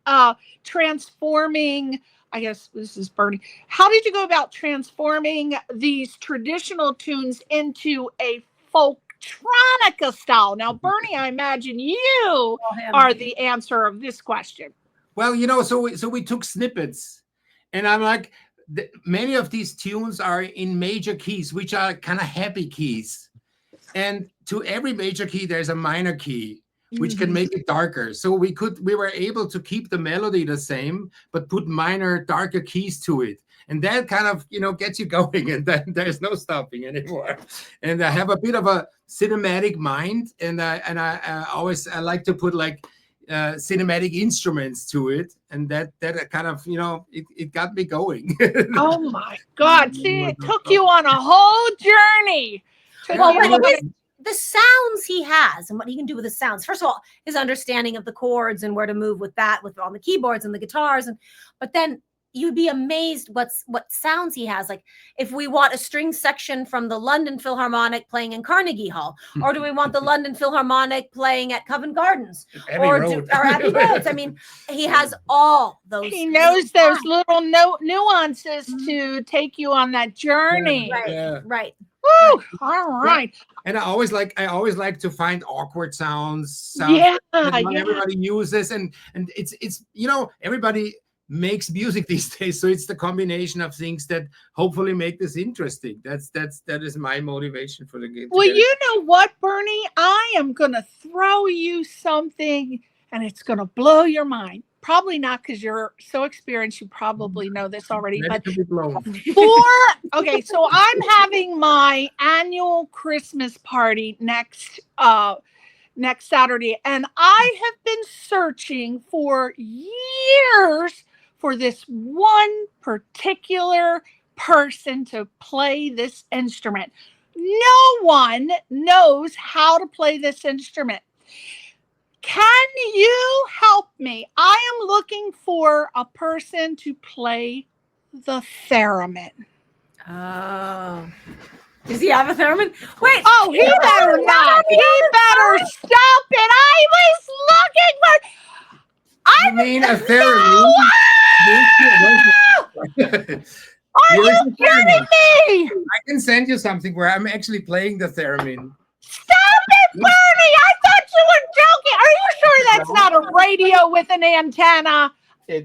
transforming? I guess this is Bernie. How did you go about transforming these traditional tunes into a folktronica style? Now, Bernie, I imagine you are the answer of this question. Well, so we took snippets, and I'm like, many of these tunes are in major keys, which are kind of happy keys. And to every major key, there's a minor key, which can make it darker. So we were able to keep the melody the same, but put minor, darker keys to it. And that kind of, gets you going, and then there's no stopping anymore. And I have a bit of a cinematic mind, and I like to put like cinematic instruments to it, and that kind of, it got me going. Oh my God. See, it took you on a whole journey. Well, the sounds he has and what he can do with the sounds. First of all, his understanding of the chords and where to move with that, with on the keyboards and the guitars, but then you'd be amazed what sounds he has. Like if we want a string section from the London Philharmonic playing in Carnegie Hall, or do we want the London Philharmonic playing at Covent Gardens or Abbey Roads? I mean, he has all those. He knows those little nuances to take you on that journey. Right. Woo! All right. And I always like to find awkward sounds that everybody uses, and it's everybody makes music these days, so it's the combination of things that hopefully make this interesting. That is my motivation for the game. Well, you know what, Bernie? I am gonna throw you something, and it's gonna blow your mind. Probably not, because you're so experienced. You probably know this already. But okay, so I'm having my annual Christmas party next Saturday, and I have been searching for years for this one particular person to play this instrument. No one knows how to play this instrument. Can you help me? I am looking for a person to play the theremin. Oh. Does he have a theremin? Wait. Oh, he better not. He better stop it. I was looking for. You mean a theremin? Are you kidding me? I can send you something where I'm actually playing the theremin. Stop it, Bernie! I thought you were joking. Are you sure that's not a radio with an antenna?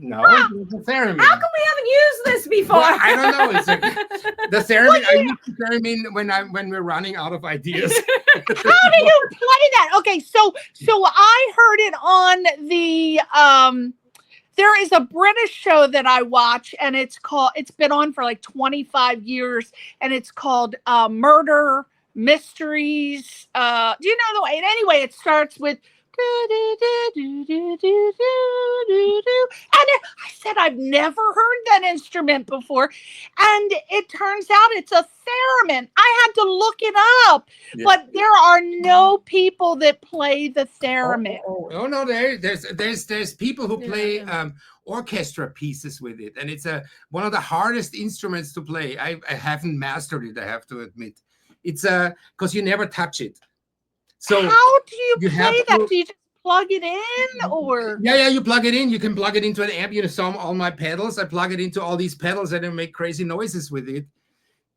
No, it's a theremin. How come we haven't used this before? Well, I don't know. It's the theremin. I use the theremin when we're running out of ideas. How do you play that? Okay, so I heard it on the there is a British show that I watch, and it's been on for like 25 years, and it's called Murder Mysteries. Do you know the way? And anyway, it starts with and I said, I've never heard that instrument before. And it turns out it's a theremin. I had to look it up, but there are no people that play the theremin. Oh no, there's people who play orchestra pieces with it, and it's one of the hardest instruments to play. I haven't mastered it, I have to admit. It's because you never touch it. So how do you play that? Do you just plug it in, or? Yeah, you plug it in. You can plug it into an amp. You saw all my pedals. I plug it into all these pedals, and I make crazy noises with it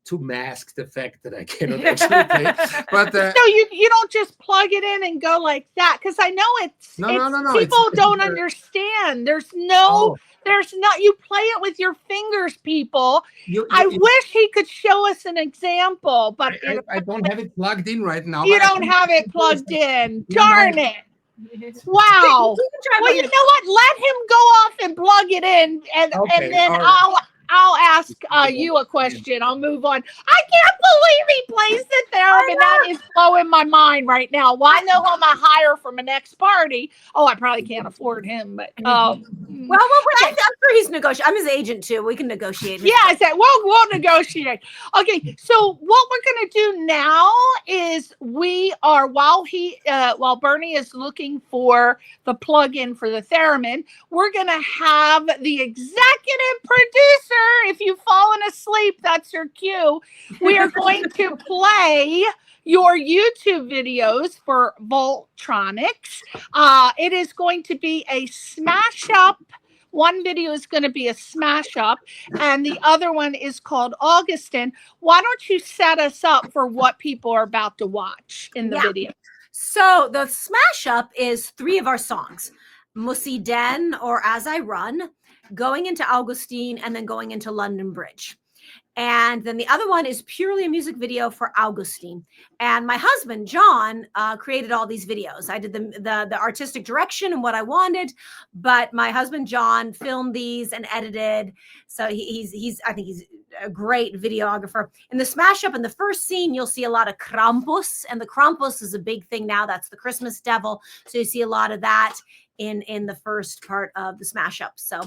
to mask the fact that I cannot actually play. But so you don't just plug it in and go like that, because I know it's no. People don't understand. There's not. You play it with your fingers, people. I wish he could show us an example, but I don't have it plugged in right now. You don't have it plugged in. Darn it. Wow. Well, you know what? Let him go off and plug it in, and then I'll ask you a question. I'll move on. I can't believe he plays the theremin. That is blowing my mind right now. Well, I know I'm a hire for my next party. Oh, I probably can't afford him, but I'm sure he's negotiating. I'm his agent too. We can negotiate. Yeah, I said we'll negotiate. Okay, so what we're gonna do now is while Bernie is looking for the plug-in for the theremin, we're gonna have the executive producer. If you've fallen asleep, that's your cue. We are going to play your YouTube videos for Volxtronic. It is going to be a smash up. One video is going to be a smash up, and the other one is called Augustin. Why don't you set us up for what people are about to watch in the video? So the smash up is 3 of our songs: Mussi Den, or As I Run, going into Augustin, and then going into London Bridge. And then the other one is purely a music video for Augustin. And my husband, John, created all these videos. I did the artistic direction and what I wanted, but my husband, John, filmed these and edited. So I think he's a great videographer. In the smash up, in the first scene, you'll see a lot of Krampus, and the Krampus is a big thing now. That's the Christmas devil. So you see a lot of that in the first part of the smash up. So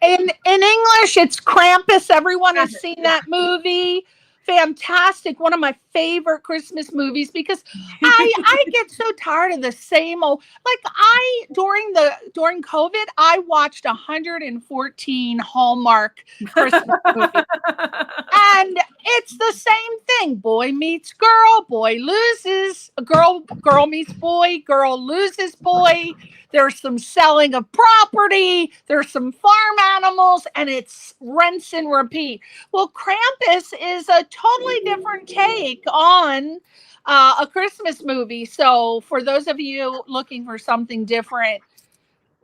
in English, it's Krampus. Everyone has seen that movie. Fantastic. One of my favorite Christmas movies, because I get so tired of the same old, during COVID, I watched 114 Hallmark Christmas movies. And it's the same thing. Boy meets girl, boy loses. Girl meets boy, girl loses boy. There's some selling of property. There's some farm animals, and it's rinse and repeat. Well, Krampus is a totally different take on a Christmas movie. So for those of you looking for something different,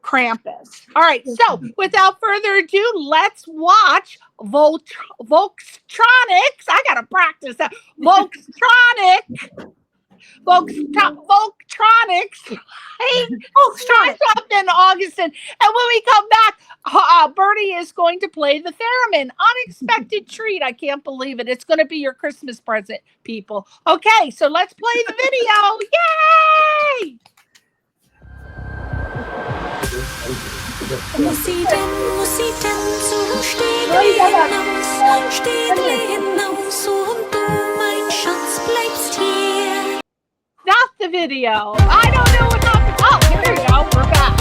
Krampus. All right. So without further ado, let's watch Volxtronic. I got to practice that. Volxtronic. Volxtronics. Volxtronic up in Augustin. And when we come back, Bernie is going to play the theremin. Unexpected treat. I can't believe it. It's going to be your Christmas present, people. Okay, so let's play the video. Yay! Not the video. I don't know what happened. Oh, here we go. We're back.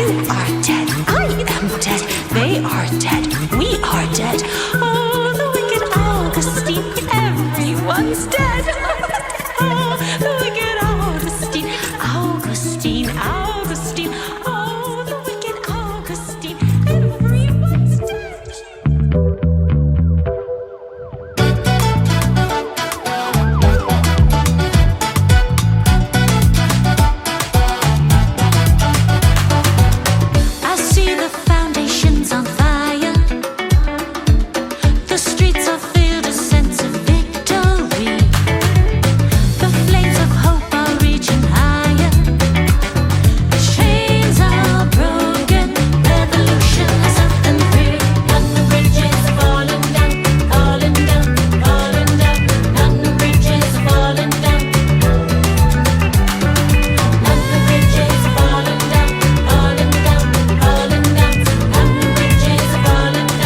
You are dead. I am dead. They are dead. We are dead. Oh, the wicked Augustin. Everyone's dead. Oh, the wicked Augustin. Augustin, Augustin. Oh, the wicked Augustin. Everyone's dead. I see the foundations on fire. The streets are filled a sense of victory. The flames of hope are reaching higher. Chains are broken. Revolution has set them free. And the bridges are falling down, falling down, falling down. And the bridges are falling down. And the bridges are falling down, falling down, falling down. And the bridges are falling down.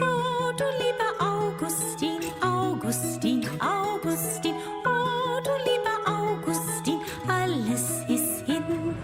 Oh, du lieber Augustin, Augustin, Augustin. Oh, du lieber Augustin, alles ist hin.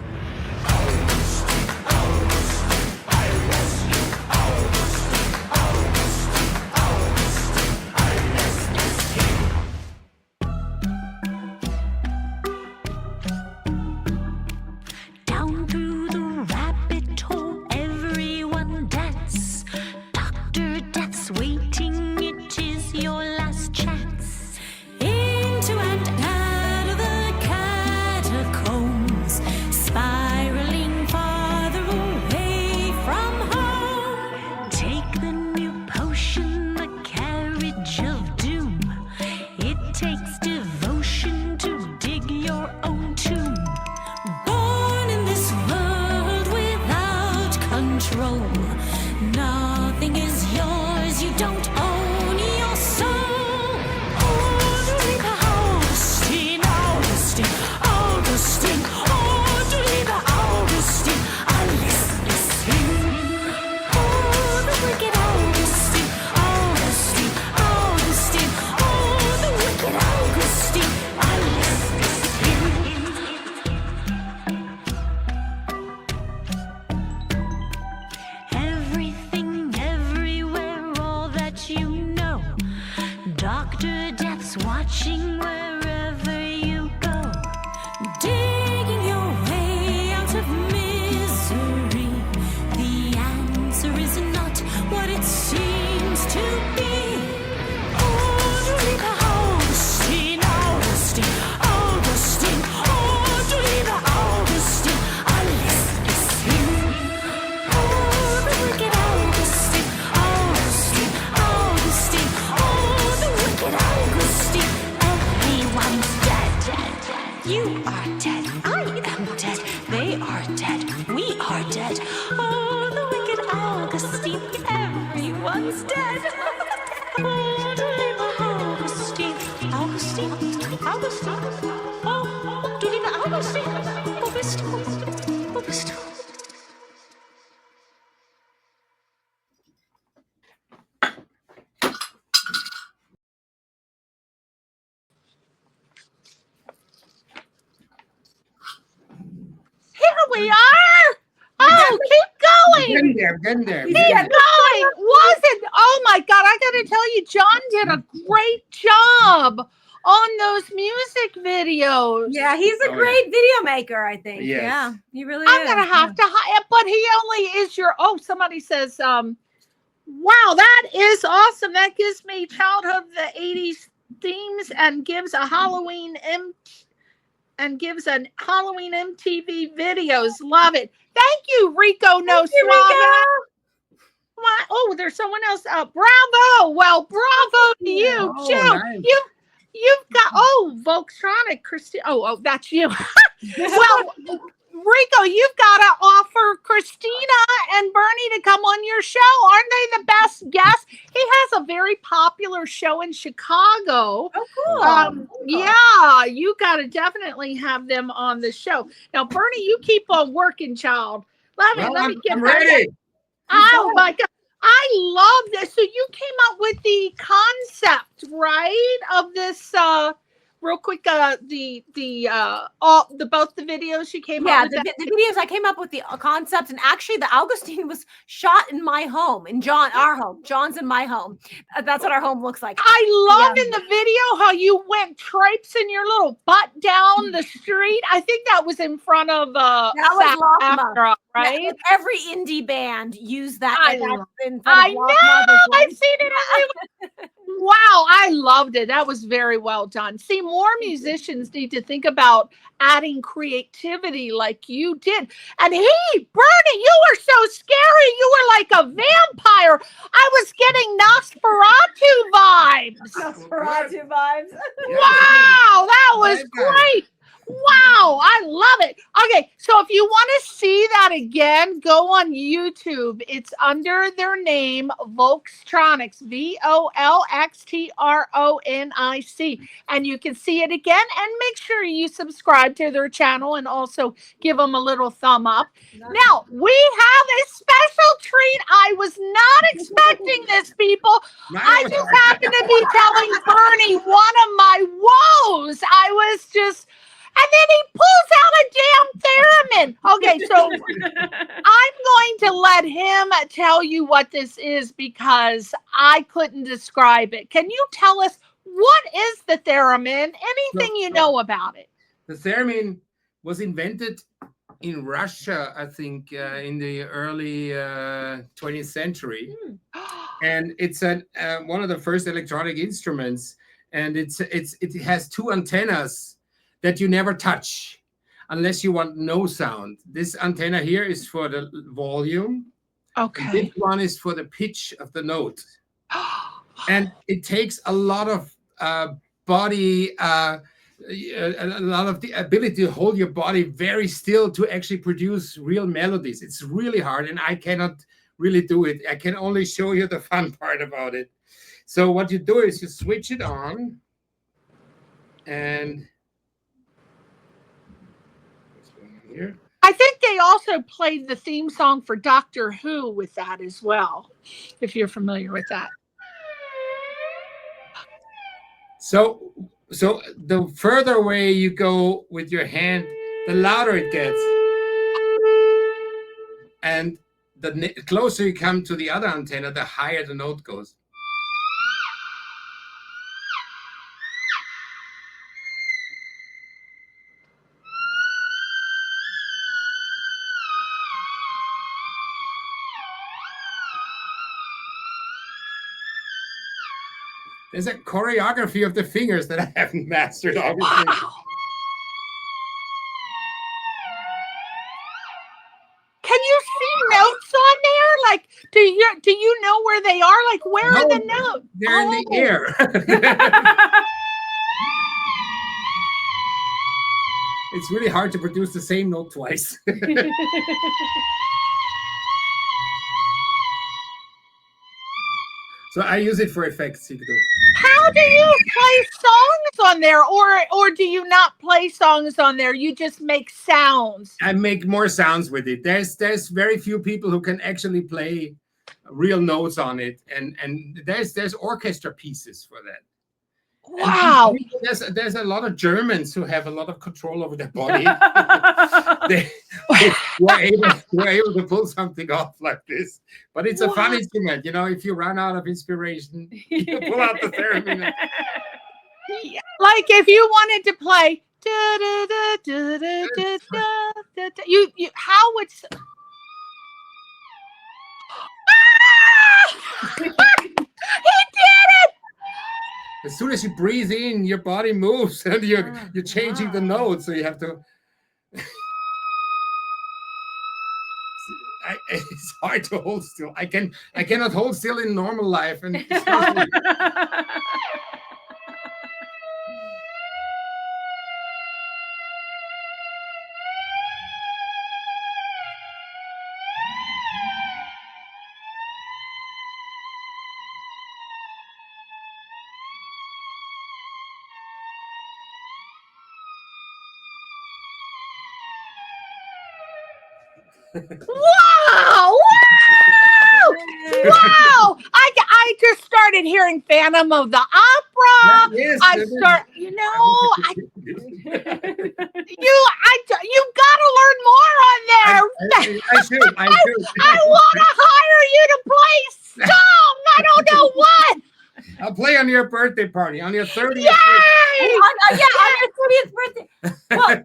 Down through the rabbit hole, everyone dance. Dr. Death's waiting, it is your last chance. Into and out of the catacombs, spiraling farther away from home. Take the new potion, the carriage of doom. It takes devotion to dig your own tomb. Born in this world without control, nothing is yours, you don't own your soul. Oh, du lieber Augustin, Augustin, Augustin. Oh, du lieber Augustin, alles ist hin. Oh, the wicked Augustin, Augustin, Augustin. Oh, the wicked Augustin, alles ist hin. Everything, everywhere, all that you know. Dr. Death's watching wherever you go. Digging your way out of misery. The answer is not what it seems to be. Oh, du lieber Augustin, Augustin, Augustin. Oh, du lieber Augustin, alles ist hin. Oh, the wicked Augustin, Augustin, Augustin. Oh, the wicked Augustin, everyone's dead. You are dead, I am dead, they are dead, we are dead. Oh, the wicked Augustin, everyone's dead. Oh, du lieber Augustin, Augustin, Augustin. Oh, du lieber Augustin, wo bist du? Wo bist du? Here we are. Oh, keep going. Getting there. Keep going. Wasn't, oh my God, I got to tell you, John did a great job on those music videos. Yeah, he's a great video maker, I think. Yes. Yeah, he really I'm is. going to have to, but he only is your, oh, somebody says, wow, that is awesome. That gives me childhood of the 80s themes and gives a Halloween MTV videos. Love it. Thank you, Rico No Suave. Oh, there's someone else. Bravo. Well, bravo to you, Oh, Jill. nice. You've got Volxtronic, Christina. Oh, that's you. Well, Rico, you've got to offer Christina and Bernie to come on your show. Aren't they the best guests? He has a very popular show in Chicago. Oh, cool. Yeah, you got to definitely have them on the show. Now, Bernie, you keep on working, child. Let me get I'm back. ready. Oh my God. I love this. So you came up with the concept, right? Of this real quick, both the videos you came up with. Yeah, the videos, I came up with the concept, and actually the Augustin was shot in my home, in our home. John's in my home. That's what our home looks like. I love in the video how you went traipsing your little butt down the street. I think that was in front of that was Lachma, right? Yeah, every indie band used that. I know. I've seen it everywhere. Wow, I loved it. That was very well done. See, more musicians need to think about adding creativity like you did. And Bernie, you were so scary. You were like a vampire. I was getting Nosferatu vibes. Wow, that was great. Wow, I love it. Okay, so if you want to see that again, go on YouTube. It's under their name, Volxtronic, Volxtronic, and you can see it again. And make sure you subscribe to their channel and also give them a little thumb up. Now, we have a special treat. I was not expecting this, people. I just happened to be telling Bernie one of my woes. I was just... And then he pulls out a damn theremin. Okay, so I'm going to let him tell you what this is because I couldn't describe it. Can you tell us what is the theremin? Anything you know about it? The theremin was invented in Russia, I think, in the early 20th century. And it's one of the first electronic instruments. And it has two antennas that you never touch unless you want no sound. This antenna here is for the volume. Okay. This one is for the pitch of the note. And it takes a lot of body, a lot of the ability to hold your body very still to actually produce real melodies. It's really hard, and I cannot really do it. I can only show you the fun part about it. So what you do is you switch it on, and here. I think they also played the theme song for Doctor Who with that as well, if you're familiar with that. So the further away you go with your hand, the louder it gets. And the closer you come to the other antenna, the higher the note goes. There's a choreography of the fingers that I haven't mastered, obviously. Wow. Can you see notes on there? Like, do you know where they are? Like, where are the notes? They're in the air. It's really hard to produce the same note twice. So I use it for effects. How do you play songs on there, or do you not play songs on there? You just make sounds. I make more sounds with it. There's very few people who can actually play real notes on it, and there's orchestra pieces for that. Wow. There's a lot of Germans who have a lot of control over their body. they were able to pull something off like this. But it's a fun instrument. You know, if you run out of inspiration, you pull out the theremin. Like if you wanted to play you how would he did it! As soon as you breathe in, your body moves and you're changing the notes. So you have to. It's hard to hold still. I cannot hold still in normal life, and Wow! Wow! I just started hearing Phantom of the Opera. Yes, You gotta learn more on there. I should. I want to hire you to play song. I don't know what. I'll play on your birthday party, on your 30th. Yay! On your 30th birthday. Well,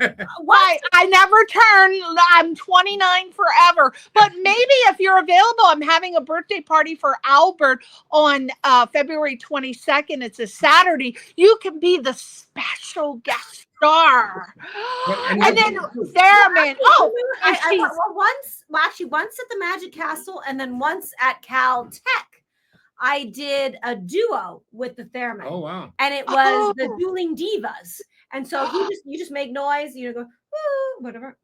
Why? I never turn. I'm 29 forever. But maybe if you're available, I'm having a birthday party for Albert on February 22nd. It's a Saturday. You can be the special guest star. And then Theremin. Oh, once at the Magic Castle and then once at Cal Tech. I did a duo with the Theremin. Oh wow! And it was the Dueling Divas. And so you just make noise, you go whatever.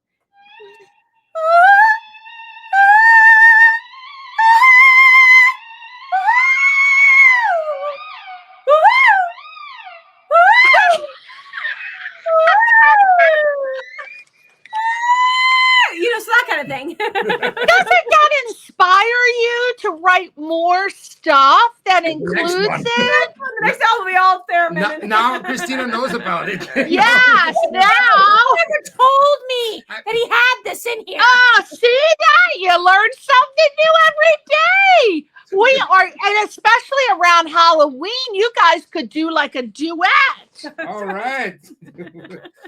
So that kind of thing. Doesn't that inspire you to write more stuff that includes it? The next album will be all Theremin. Now Christina knows about it. Yes, now. He never told me that he had this in here. Oh, see that? You learn something new every day. We are, and especially around Halloween, you guys could do like a duet. All right.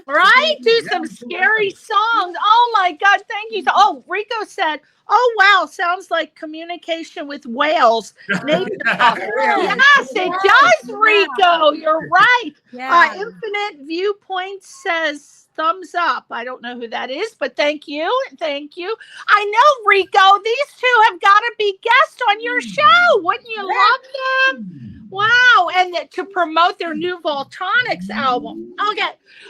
Right? Do some scary songs. Oh my God, thank you. Oh, Rico said, oh wow, sounds like communication with whales. Yes, it does, Rico. You're right. Yeah. Infinite Viewpoint says thumbs up. I don't know who that is, but thank you. Thank you. I know, Rico, these two have got to be guests on your show. Wouldn't you love them? Wow. And to promote their new Volxtronic album. Okay.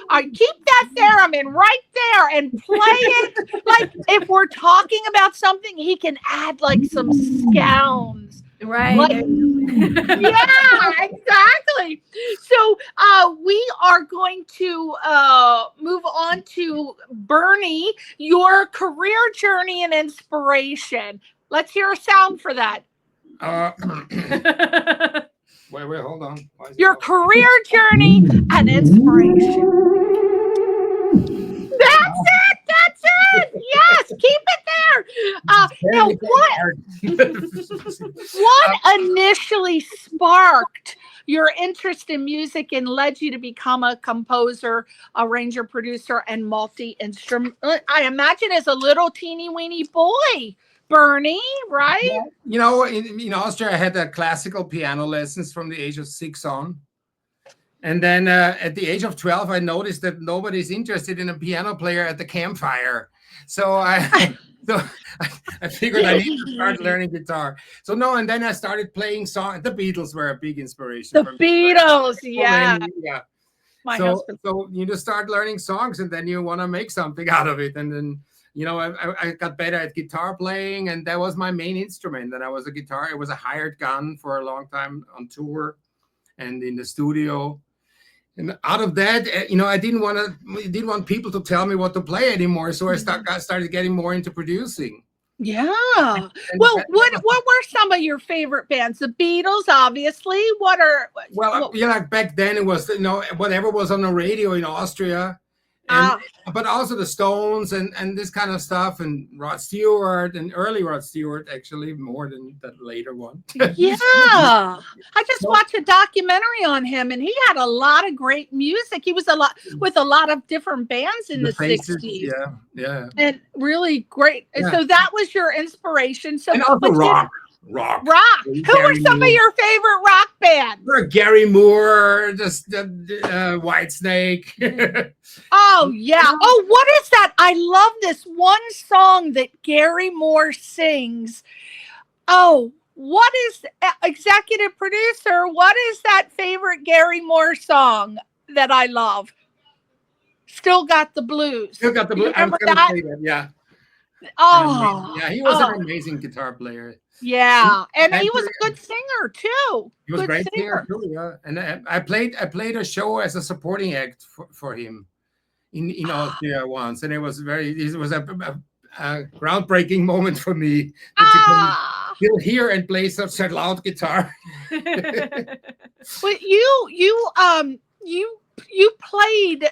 All right, keep that Theremin right there and play it. Like if we're talking about something, he can add like some sounds. Right. Like, yeah, exactly. So we are going to move on to Bernie, your career journey and inspiration. Let's hear a sound for that. Wait, hold on. Your career journey and inspiration. That's it. Yes, keep it there. Now, what initially sparked your interest in music and led you to become a composer, arranger, producer, and multi-instrument? I imagine as a little teeny weeny boy, Bernie, right? Yeah. You know, in Austria, I had classical piano lessons from the age of 6 on. And then at the age of 12, I noticed that nobody's interested in a piano player at the campfire. So I figured I need to start learning guitar. So and then I started playing songs. The Beatles were a big inspiration. The Beatles, yeah. Yeah. So you just start learning songs, and then you want to make something out of it. And then, I got better at guitar playing, and that was my main instrument. And I was a guitar. It was a hired gun for a long time on tour and in the studio. And out of that, I didn't want people to tell me what to play anymore. So I started getting more into producing. Yeah. Well, what were some of your favorite bands? The Beatles, obviously. Like back then it was, whatever was on the radio in Austria. But also the Stones and this kind of stuff, and Rod Stewart, and early Rod Stewart, actually, more than that later one. Yeah. I just watched a documentary on him, and he had a lot of great music. He was with a lot of different bands in the 60s. Yeah. And really great. Yeah. So that was your inspiration. So and also rock. Rock. Who were some of your favorite rock bands? Gary Moore, White Snake. Oh, yeah. Oh, what is that? I love this one song that Gary Moore sings. Oh, what is executive producer? What is that favorite Gary Moore song that I love? Still Got the Blues. Still Got the Blues. Remember that? Yeah. Oh. Yeah, he was an amazing guitar player. Yeah, and he was a good singer too. He was a great singer too. Yeah, and I played a show as a supporting act for him in Austria once, and it was a groundbreaking moment for me. Ah, Still hear and play such a loud guitar. but you played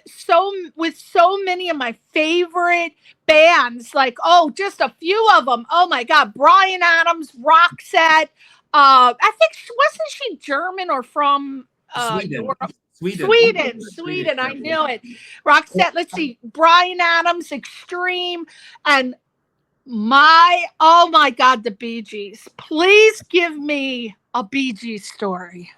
with so many of my favorite bands, like just a few of them. Oh my God, Bryan Adams, Roxette. I think wasn't she German or from Sweden. Europe? Sweden. I knew it. Roxette. Let's see, Bryan Adams, Extreme, and oh my God, the Bee Gees. Please give me a Bee Gees story.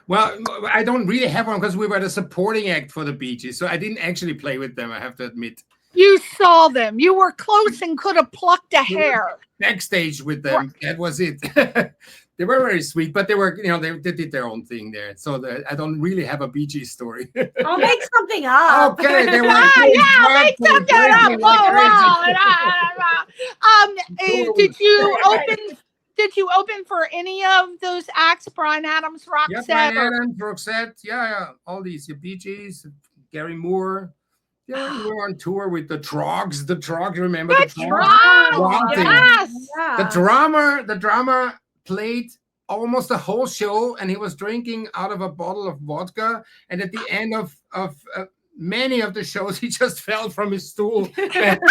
Well, I don't really have one because we were the supporting act for the Bee Gees, so I didn't actually play with them, I have to admit. You saw them. You were close and could have plucked a hair. Backstage with them. That was it. They were very sweet, but they were, they did their own thing there. So I don't really have a Bee Gees story. I'll make something up. Okay, they were make something up. Did you open for any of those acts? Bryan Adams, Roxette? Yeah, Bryan Adams, Roxette. Yeah. All these Bee Gees, Gary Moore. Yeah, we were on tour with the Trogs. The Trogs, remember the Trogs? Yes. The drummer played almost the whole show, and he was drinking out of a bottle of vodka. And at the end of many of the shows, he just fell from his stool. That was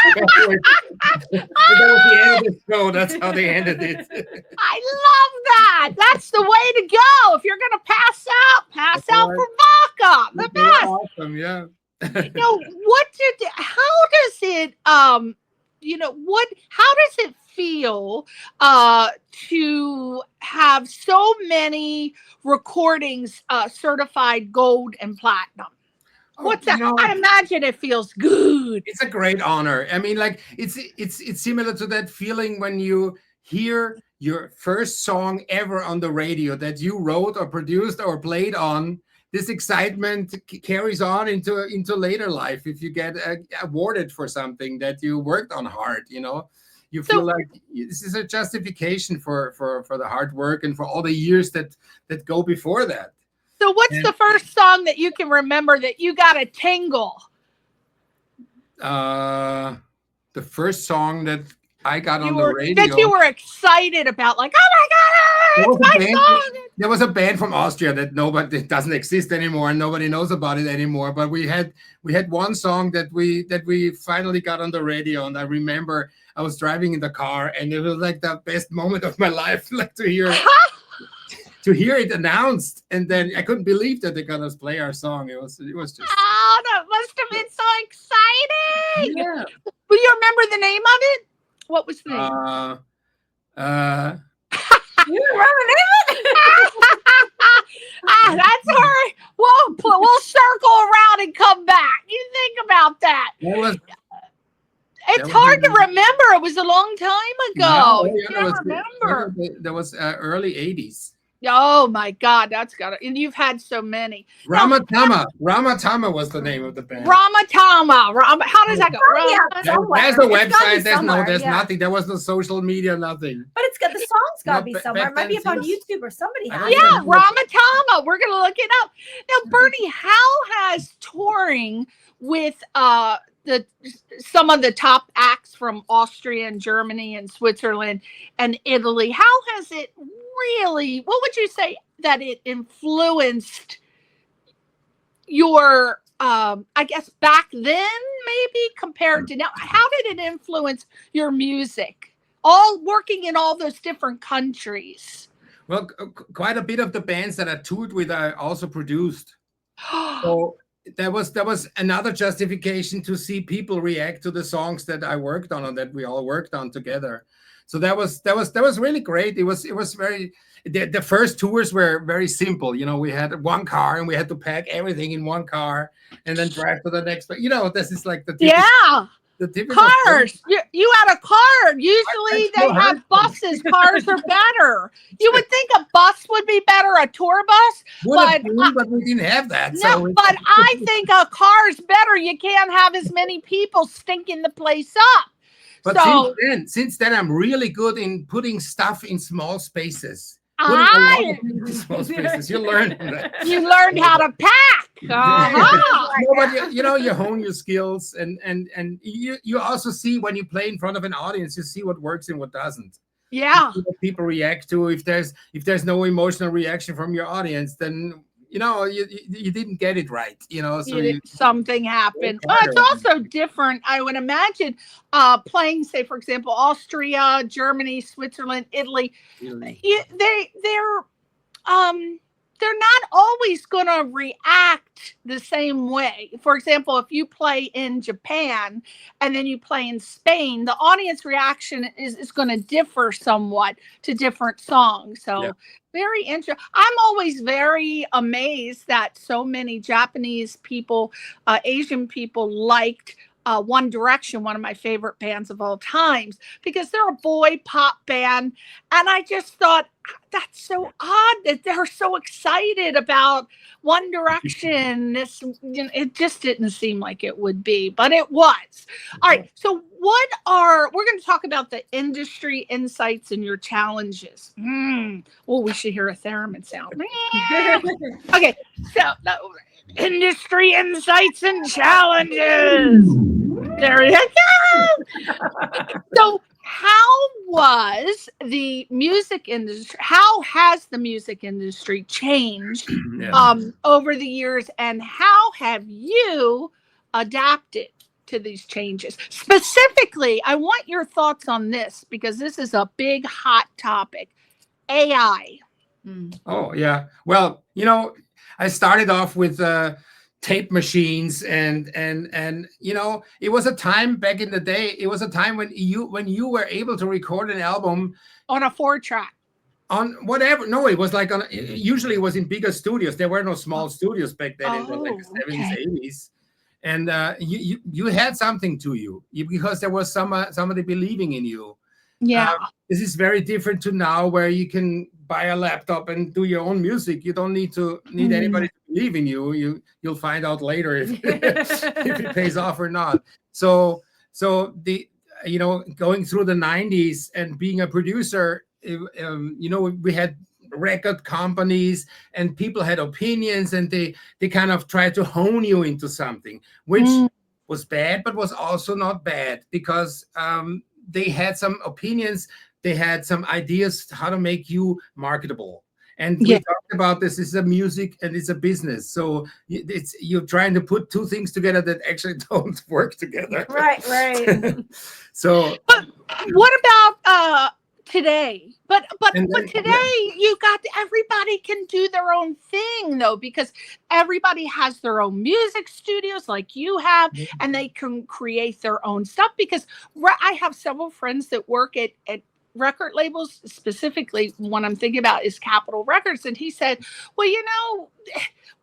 the end of the show. That's how they ended it. I love that. That's the way to go. If you're gonna pass out for vodka. The best. Awesome, yeah. How does it how does it feel to have so many recordings certified gold and platinum? What's that? I imagine it feels good. It's a great honor. I mean, like it's similar to that feeling when you hear your first song ever on the radio that you wrote or produced or played on. This excitement carries on into later life. If you get awarded for something that you worked on hard, you feel like this is a justification for the hard work and for all the years that go before that. So what's the first song that you can remember that you got a tingle? The first song that I got on the radio. That you were excited about, like, oh my God, it's my song. There was a band from Austria that doesn't exist anymore and nobody knows about it anymore. But we had one song that we finally got on the radio, and I remember I was driving in the car and it was like the best moment of my life, like to hear it announced, and then I couldn't believe that they got us play our song. It was just that must have been so exciting. Yeah. Do you remember the name of it? What was the name? You remember the name of it? That's her. We'll circle around and come back. You think about that. It's hard to remember. It was a long time ago. I can't remember. That was early 80s. Oh my God, that's got it. And you've had so many. Ramatama was the name of the band. Ramatama. How does that go? There's a website. There's nothing. There was no social media, nothing. But it's got the songs got to be somewhere. It might be up on YouTube or somebody has. Yeah, Ramatama. We're gonna look it up. Now, Bernie, how has touring with some of the top acts from Austria and Germany and Switzerland and Italy, how has it really, what would you say that it influenced your, I guess back then maybe compared to now? How did it influence your music? All working in all those different countries. Well, quite a bit of the bands that I toured with, I also produced. So there was another justification to see people react to the songs that I worked on and that we all worked on together. So that was really great. It was very, the first tours were very simple. We had one car and we had to pack everything in one car and then drive to the next. But this is like the typical cars. You had a car. Usually they have buses. Cars are better. You would think a bus would be better, a tour bus, but we didn't have that. No, but I think a car's better. You can't have as many people stinking the place up. But since then, I'm really good in putting stuff in small spaces. Small spaces. You learned from that. You learned how to pack. but you hone your skills, and you also see when you play in front of an audience, you see what works and what doesn't. Yeah. You see what people react to. If there's no emotional reaction from your audience, then you didn't get it right. So something happened. It's also different. I would imagine playing, say, for example, Austria, Germany, Switzerland, Italy. They're not always going to react the same way. For example, if you play in Japan and then you play in Spain, the audience reaction is going to differ somewhat to different songs. So very interesting. I'm always very amazed that so many Japanese people, Asian people liked One Direction, one of my favorite bands of all times, because they're a boy pop band. And I just thought, that's so odd that they're so excited about One Direction. It just didn't seem like it would be, but it was. All right. So we're going to talk about the industry insights and your challenges. We should hear a theremin sound. Okay. So industry insights and challenges. There you go. So how was the music industry? How has the music industry changed over the years, and how have you adapted to these changes? Specifically, I want your thoughts on this because this is a big hot topic. AI. Oh yeah. Well, I started off with tape machines and it was a time back in the day. It was a time when you were able to record an album on a 4-track. On whatever. No, it was like usually it was in bigger studios. There were no small studios back then. It was like the 70s, 80s. And you had something to you because there was somebody believing in you. Yeah. This is very different to now, where you can buy a laptop and do your own music. You don't need anybody to believe in you. You'll find out later if it pays off or not. So the going through the 90s and being a producer, we had record companies and people had opinions, and they kind of tried to hone you into something, which was bad, but was also not bad, because they had some opinions, they had some ideas how to make you marketable. And we talked about this is a music and it's a business. So you're trying to put two things together that actually don't work together. Right. So, but what about today? But today you got everybody can do their own thing though, because everybody has their own music studios like you have, and they can create their own stuff. Because I have several friends that work at record labels. Specifically, one I'm thinking about is Capitol Records, and he said, well,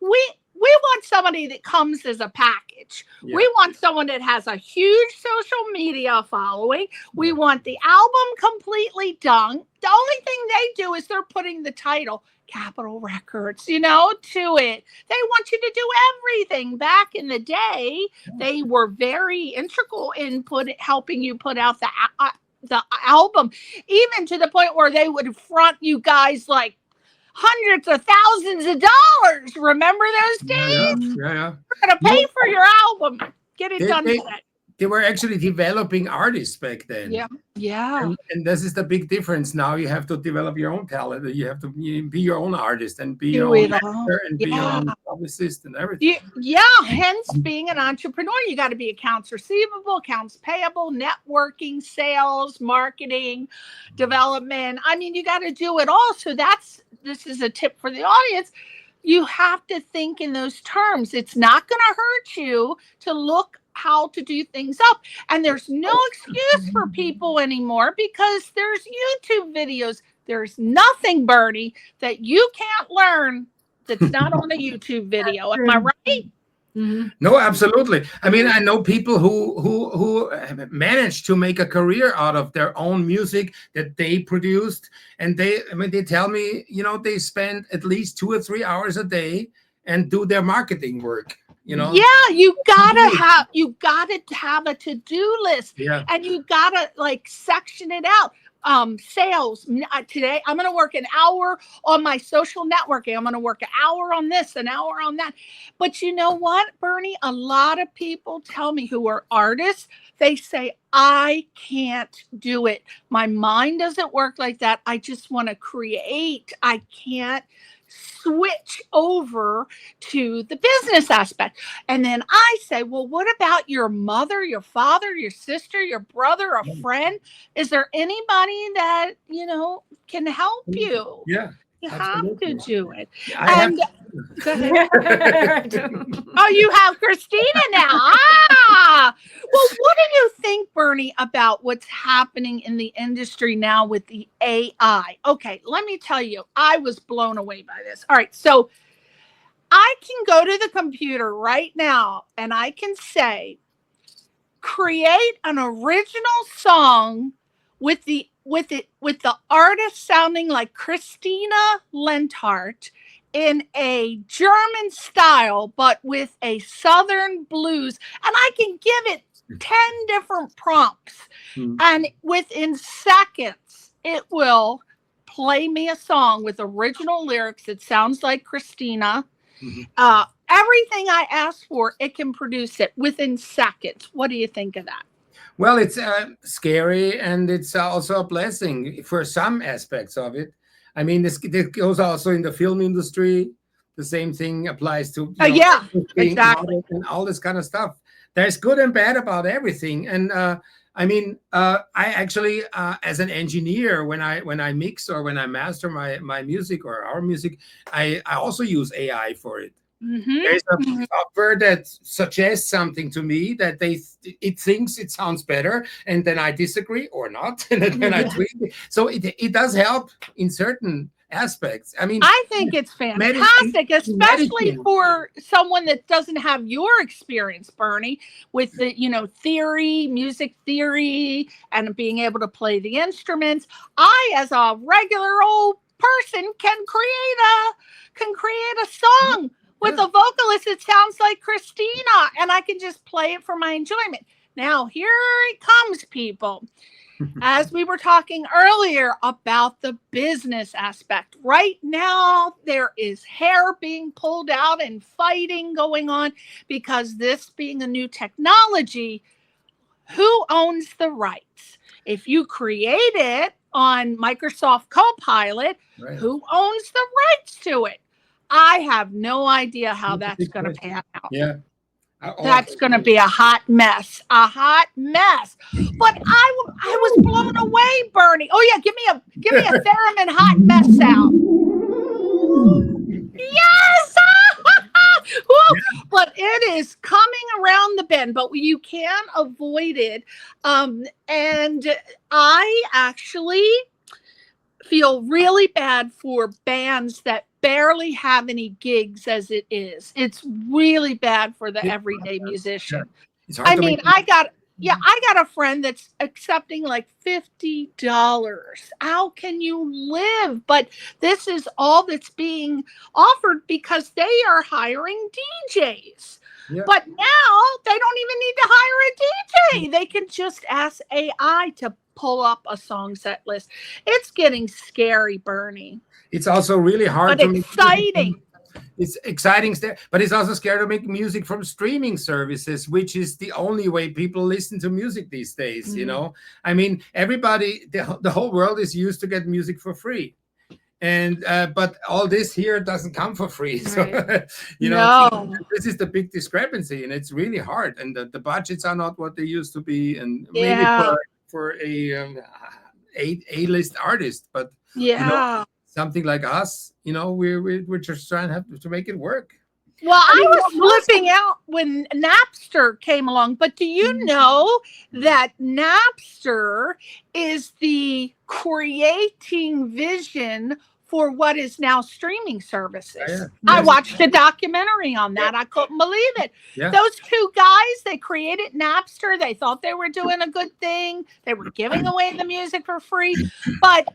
we want somebody that comes as a package. Yeah. We want someone that has a huge social media following. We want the album completely done. The only thing they do is they're putting the title Capitol Records, to it. They want you to do everything. Back in the day, they were very integral in helping you put out the album, even to the point where they would front you guys like hundreds of thousands of dollars. Remember those days? Yeah. We're going to pay for your album. Get it done today. They were actually developing artists back then. Yeah. And this is the big difference. Now you have to develop your own talent. You have to be your own artist and be your own actor and be your own publicist and everything. Hence being an entrepreneur, you got to be accounts receivable, accounts payable, networking, sales, marketing, development. I mean, you got to do it all. So this is a tip for the audience. You have to think in those terms. It's not going to hurt you to look how to do things up. And there's no excuse for people anymore, because there's YouTube videos. There's nothing, Bernie, that you can't learn that's not on a YouTube video. Am I right? Mm-hmm. No, absolutely. I mean, I know people who managed to make a career out of their own music that they produced, and they tell me, they spend at least 2 or 3 hours a day and do their marketing work. Yeah, you gotta have a to-do list, and you gotta section it out. sales. Today I'm going to work an hour on my social networking. I'm going to work an hour on this, an hour on that. But you know what, Bernie? A lot of people tell me who are artists, they say, I can't do it. My mind doesn't work like that. I just want to create. I can't switch over to the business aspect. And then I say, well, what about your mother, your father, your sister, your brother, a friend? Is there anybody that, can help you? Yeah. You Absolutely. have to do it. Go ahead. Oh, you have Christina now. Well, what do you think, Bernie, about what's happening in the industry now with the AI? Okay, let me tell you, I was blown away by this. All right, so I can go to the computer right now and I can say, create an original song with the artist sounding like Christina Linhardt in a German style, but with a Southern blues. And I can give it 10 different prompts. And within seconds, it will play me a song with original lyrics that sounds like Christina. Everything I ask for, it can produce it within seconds. What do you think of that? Well, it's scary, and it's also a blessing for some aspects of it. I mean, this goes also in the film industry. The same thing applies to exactly, and all this kind of stuff. There's good and bad about everything. And I actually, as an engineer, when I mix or when I master my music or our music, I also use AI for it. There's a software that suggests something to me that it thinks it sounds better, and then I disagree or not, and then I tweak it. So it does help in certain aspects. I mean, I think it's fantastic, especially for someone that doesn't have your experience, Bernie, with the music theory, and being able to play the instruments. I, as a regular old person, can create a song with a vocalist that sounds like Christina, and I can just play it for my enjoyment. Now, here it comes, people. As we were talking earlier about the business aspect, right now there is hair being pulled out and fighting going on because this being a new technology, who owns the rights? If you create it on Microsoft Copilot, who owns the rights to it? I have no idea how that's going to pan out. Yeah. That's going to be a hot mess. But I was blown away, Bernie. Oh yeah, give me a Theremin hot mess sound. Yes. But it is coming around the bend, but you can't avoid it. And I actually feel really bad for bands that barely have any gigs as it is. It's really bad for the everyday musician. I mean, I got a friend that's accepting like $50. How can you live? But this is all that's being offered because they are hiring DJs. Yeah. But now they don't even need to hire a DJ. They can just ask AI to pull up a song set list. It's getting scary, Bernie. It's also really hard but exciting. It's exciting, but it's also scary to make music from streaming services, which is the only way people listen to music these days. I mean, everybody, the whole world is used to get music for free. And but all this here doesn't come for free. So this is the big discrepancy, and it's really hard. And the budgets are not what they used to be, and maybe for a A-list artist, but something like us, we're just trying to make it work. Well, I was flipping out when Napster came along, but do you know that Napster is the creating vision for what is now streaming services? Yeah. I watched a documentary on that. I couldn't believe it. Yeah. Those two guys, they created Napster. They thought they were doing a good thing. They were giving away the music for free. But,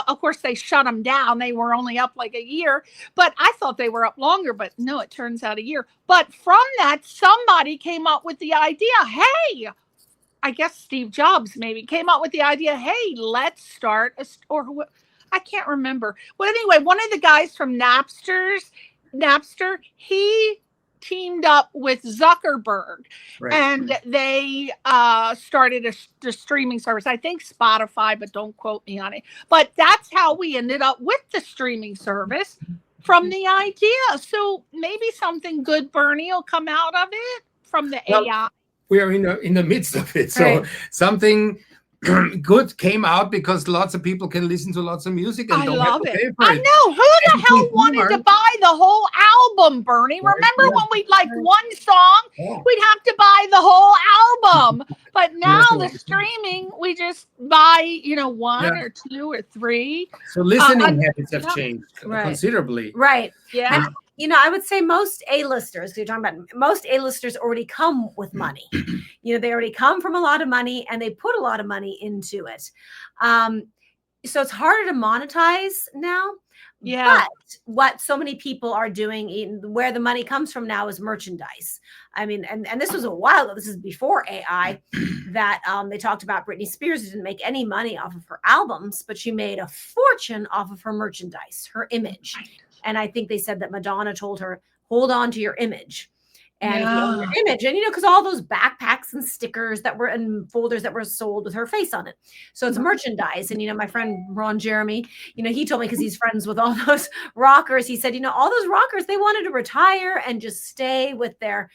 of course, they shut them down. They were only up like a year. But I thought they were up longer. But no, it turns out a year. But from that, somebody came up with the idea, hey, I guess Steve Jobs maybe came up with the idea, hey, let's start I can't remember. Well, anyway, one of the guys from Napster, he teamed up with Zuckerberg, Right. and they started a streaming service. I think Spotify, but don't quote me on it. But that's how we ended up with the streaming service, from the idea. So maybe something good, Bernie, will come out of it from the AI. We are in the midst of it. So Right. something good came out because lots of people can listen to lots of music and I don't love have to it. pay for I it. know. Who the And hell people wanted to are- buy the whole album, Bernie? Right, Remember yeah. when we'd like one song, Yeah. we'd have to buy the whole album. But now Yeah. the streaming, we just buy, one Yeah. or two or three. So listening I- habits have yeah. changed Right. considerably. Right. Yeah. And, I would say most A-listers, you're talking about, most A-listers already come with money. They already come from a lot of money, and they put a lot of money into it. So it's harder to monetize now. Yeah. But what so many people are doing, where the money comes from now, is merchandise. I mean, and this was a while ago. This is before AI. That they talked about Britney Spears didn't make any money off of her albums, but she made a fortune off of her merchandise, her image. And I think they said that Madonna told her, hold on to your image. And if you own your image, and because all those backpacks and stickers that were in folders that were sold with her face on it. So it's merchandise. And my friend Ron Jeremy, he told me, because he's friends with all those rockers, he said, all those rockers, they wanted to retire and just stay with their,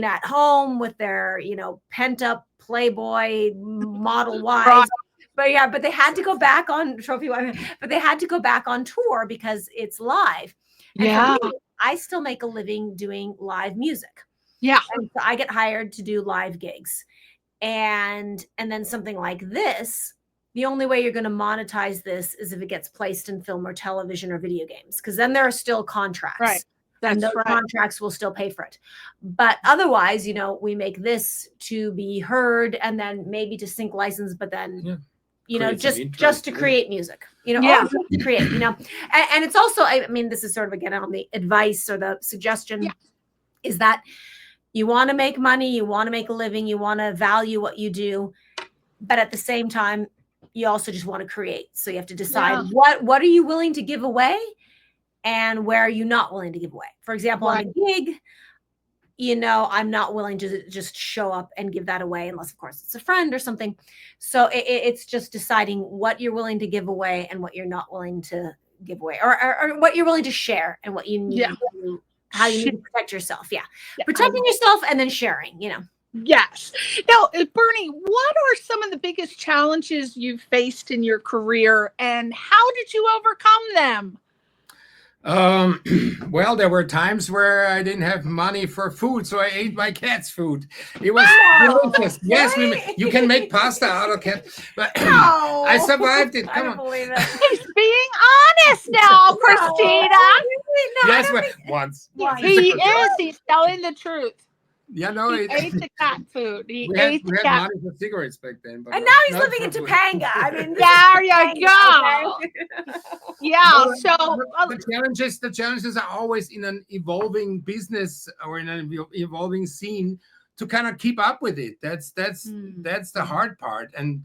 at home with their, pent up Playboy model wives. But they had to go back on trophy wife, but they had to go back on tour because it's live. And Yeah. for me, I still make a living doing live music. Yeah. And so I get hired to do live gigs. And then something like this, the only way you're going to monetize this is if it gets placed in film or television or video games, because then there are still contracts. Right. And That's those right. contracts will still pay for it. But otherwise, we make this to be heard, and then maybe to sync license, but then Create some interest, just to create music, Yeah. or just to create, and it's also, I mean, this is sort of, again, on the advice or the suggestion, is that you want to make money, you want to make a living, you want to value what you do, but at the same time, you also just want to create. So you have to decide what are you willing to give away, and where are you not willing to give away. For example, on a gig, I'm not willing to just show up and give that away, unless, of course, it's a friend or something. So it's just deciding what you're willing to give away and what you're not willing to give away, or what you're willing to share and what you need, how you need to protect yourself. Yeah. Protecting yourself and then sharing, Yes. Now, Bernie, what are some of the biggest challenges you've faced in your career, and how did you overcome them? Well, there were times where I didn't have money for food, so I ate my cat's food. It was delicious. Yes, you can make pasta out of cat, but I survived it. I Come don't on. believe it. He's being honest now, Christina. Yes, once. He is. He's telling the truth. Yeah, no, He ate the cat food. He we ate had the cat. money for cigarettes back then. But And now he's not living in for food. Topanga. I mean, There you go. Yeah. So The challenges are always in an evolving business or in an evolving scene to kind of keep up with it. That's the hard part. And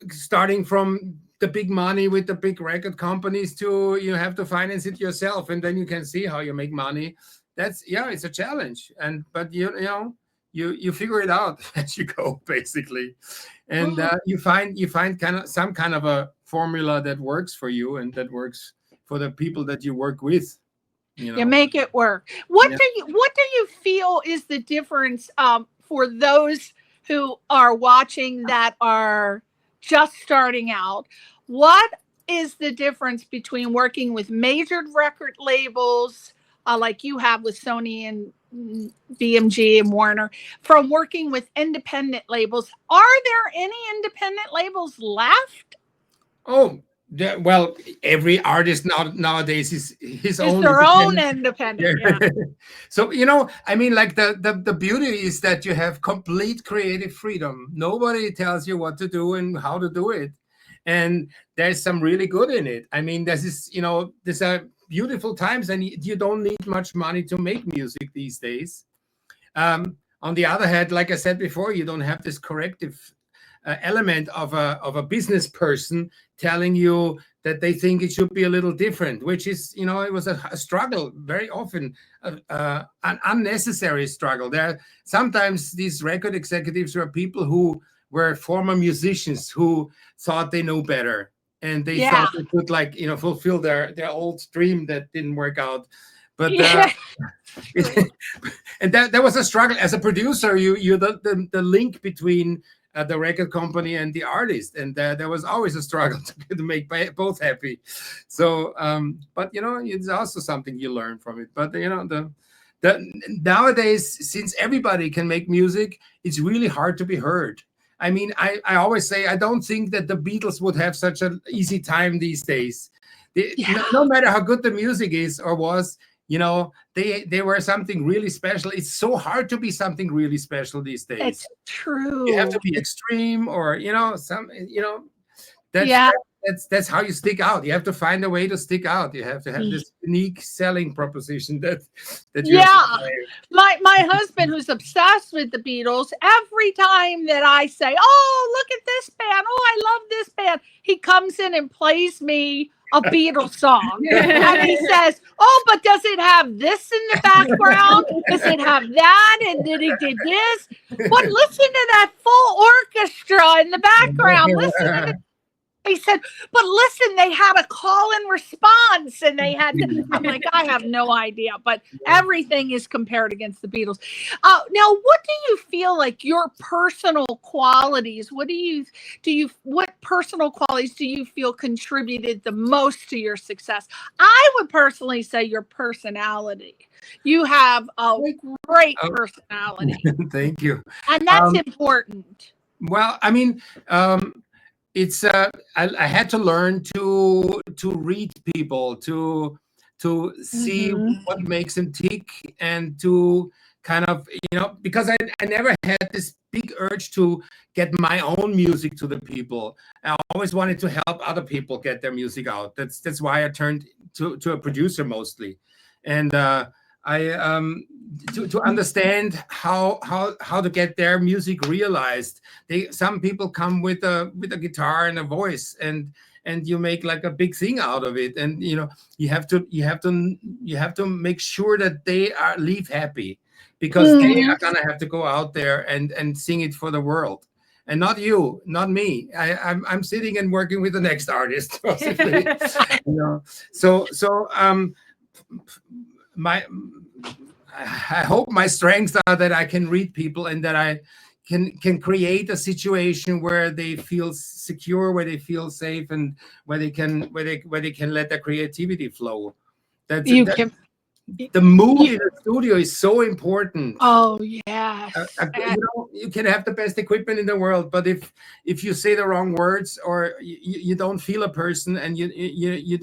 starting from the big money with the big record companies to you have to finance it yourself, and then you can see how you make money. It's a challenge. But you figure it out as you go, basically, and you find kind of some kind of a formula that works for you and that works for the people that you work with. You make it work. What do you feel is the difference for those who are watching that are just starting out? What is the difference between working with major record labels like you have with Sony and BMG and Warner, from working with independent labels? Are there any independent labels left? Oh, well, every artist nowadays is his own. Their own independent. Yeah. So I mean, like the beauty is that you have complete creative freedom. Nobody tells you what to do and how to do it, and there's some really good in it. I mean, there's a beautiful times, and you don't need much money to make music these days. On On the other hand, like I said before, you don't have this corrective element of a business person telling you that they think it should be a little different, which is, it was a struggle, very often an unnecessary struggle. There sometimes these record executives were people who were former musicians who thought they know better, and they thought they could fulfill their old dream that didn't work out. But and that was a struggle as a producer. You're the link between the record company and the artist, and there was always a struggle to make both happy. So but it's also something you learn from it. But nowadays, since everybody can make music, it's really hard to be heard. I mean, I always say I don't think that the Beatles would have such an easy time these days. No matter how good the music is or was, they were something really special. It's so hard to be something really special these days. It's true. You have to be extreme, or that's how you stick out. You have to find a way to stick out. You have to have this unique selling proposition that you my husband, who's obsessed with the Beatles, every time that I say, oh, look at this band, oh, I love this band, he comes in and plays me a Beatles song. And he says, oh, but does it have this in the background? Does it have that? And then he did this. But listen to that full orchestra in the background. Listen to the. He said, but listen, they had a call and response, and they had to. I'm like, I have no idea, but everything is compared against the Beatles. Now, what do you feel like your personal qualities? What personal qualities do you feel contributed the most to your success? I would personally say your personality. You have a great personality. Thank you. And that's important. Well, I mean, it's I had to learn to read people, to see what makes them tick, and to kind of because I never had this big urge to get my own music to the people. I always wanted to help other people get their music out. That's why I turned to a producer mostly, and to understand how to get their music realized. Some people come with a guitar and a voice, and you make like a big thing out of it, and you have to make sure that they leave happy, because they are gonna have to go out there and sing it for the world. And not you, not me. I'm sitting and working with the next artist, possibly. I hope my strengths are that I can read people, and that I can create a situation where they feel secure, where they feel safe, and where they can let their creativity flow. The mood in the studio is so important. Oh yeah. You can have the best equipment in the world, but if you say the wrong words, or you don't feel a person, and you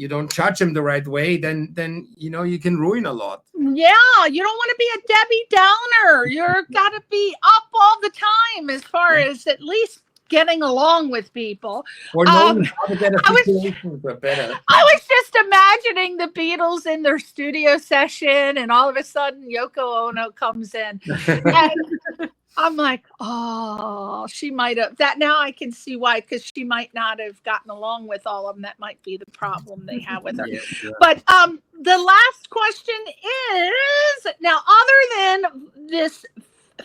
don't judge them the right way, then you can ruin a lot. Yeah, you don't want to be a Debbie Downer. You're got to be up all the time, as far as at least getting along with people. Or knowing how to get a situation better. I was just imagining the Beatles in their studio session, and all of a sudden Yoko Ono comes in. And I'm like, oh, she might have that. Now I can see why, because she might not have gotten along with all of them. That might be the problem they have with her. Yeah. But the last question is, now, other than this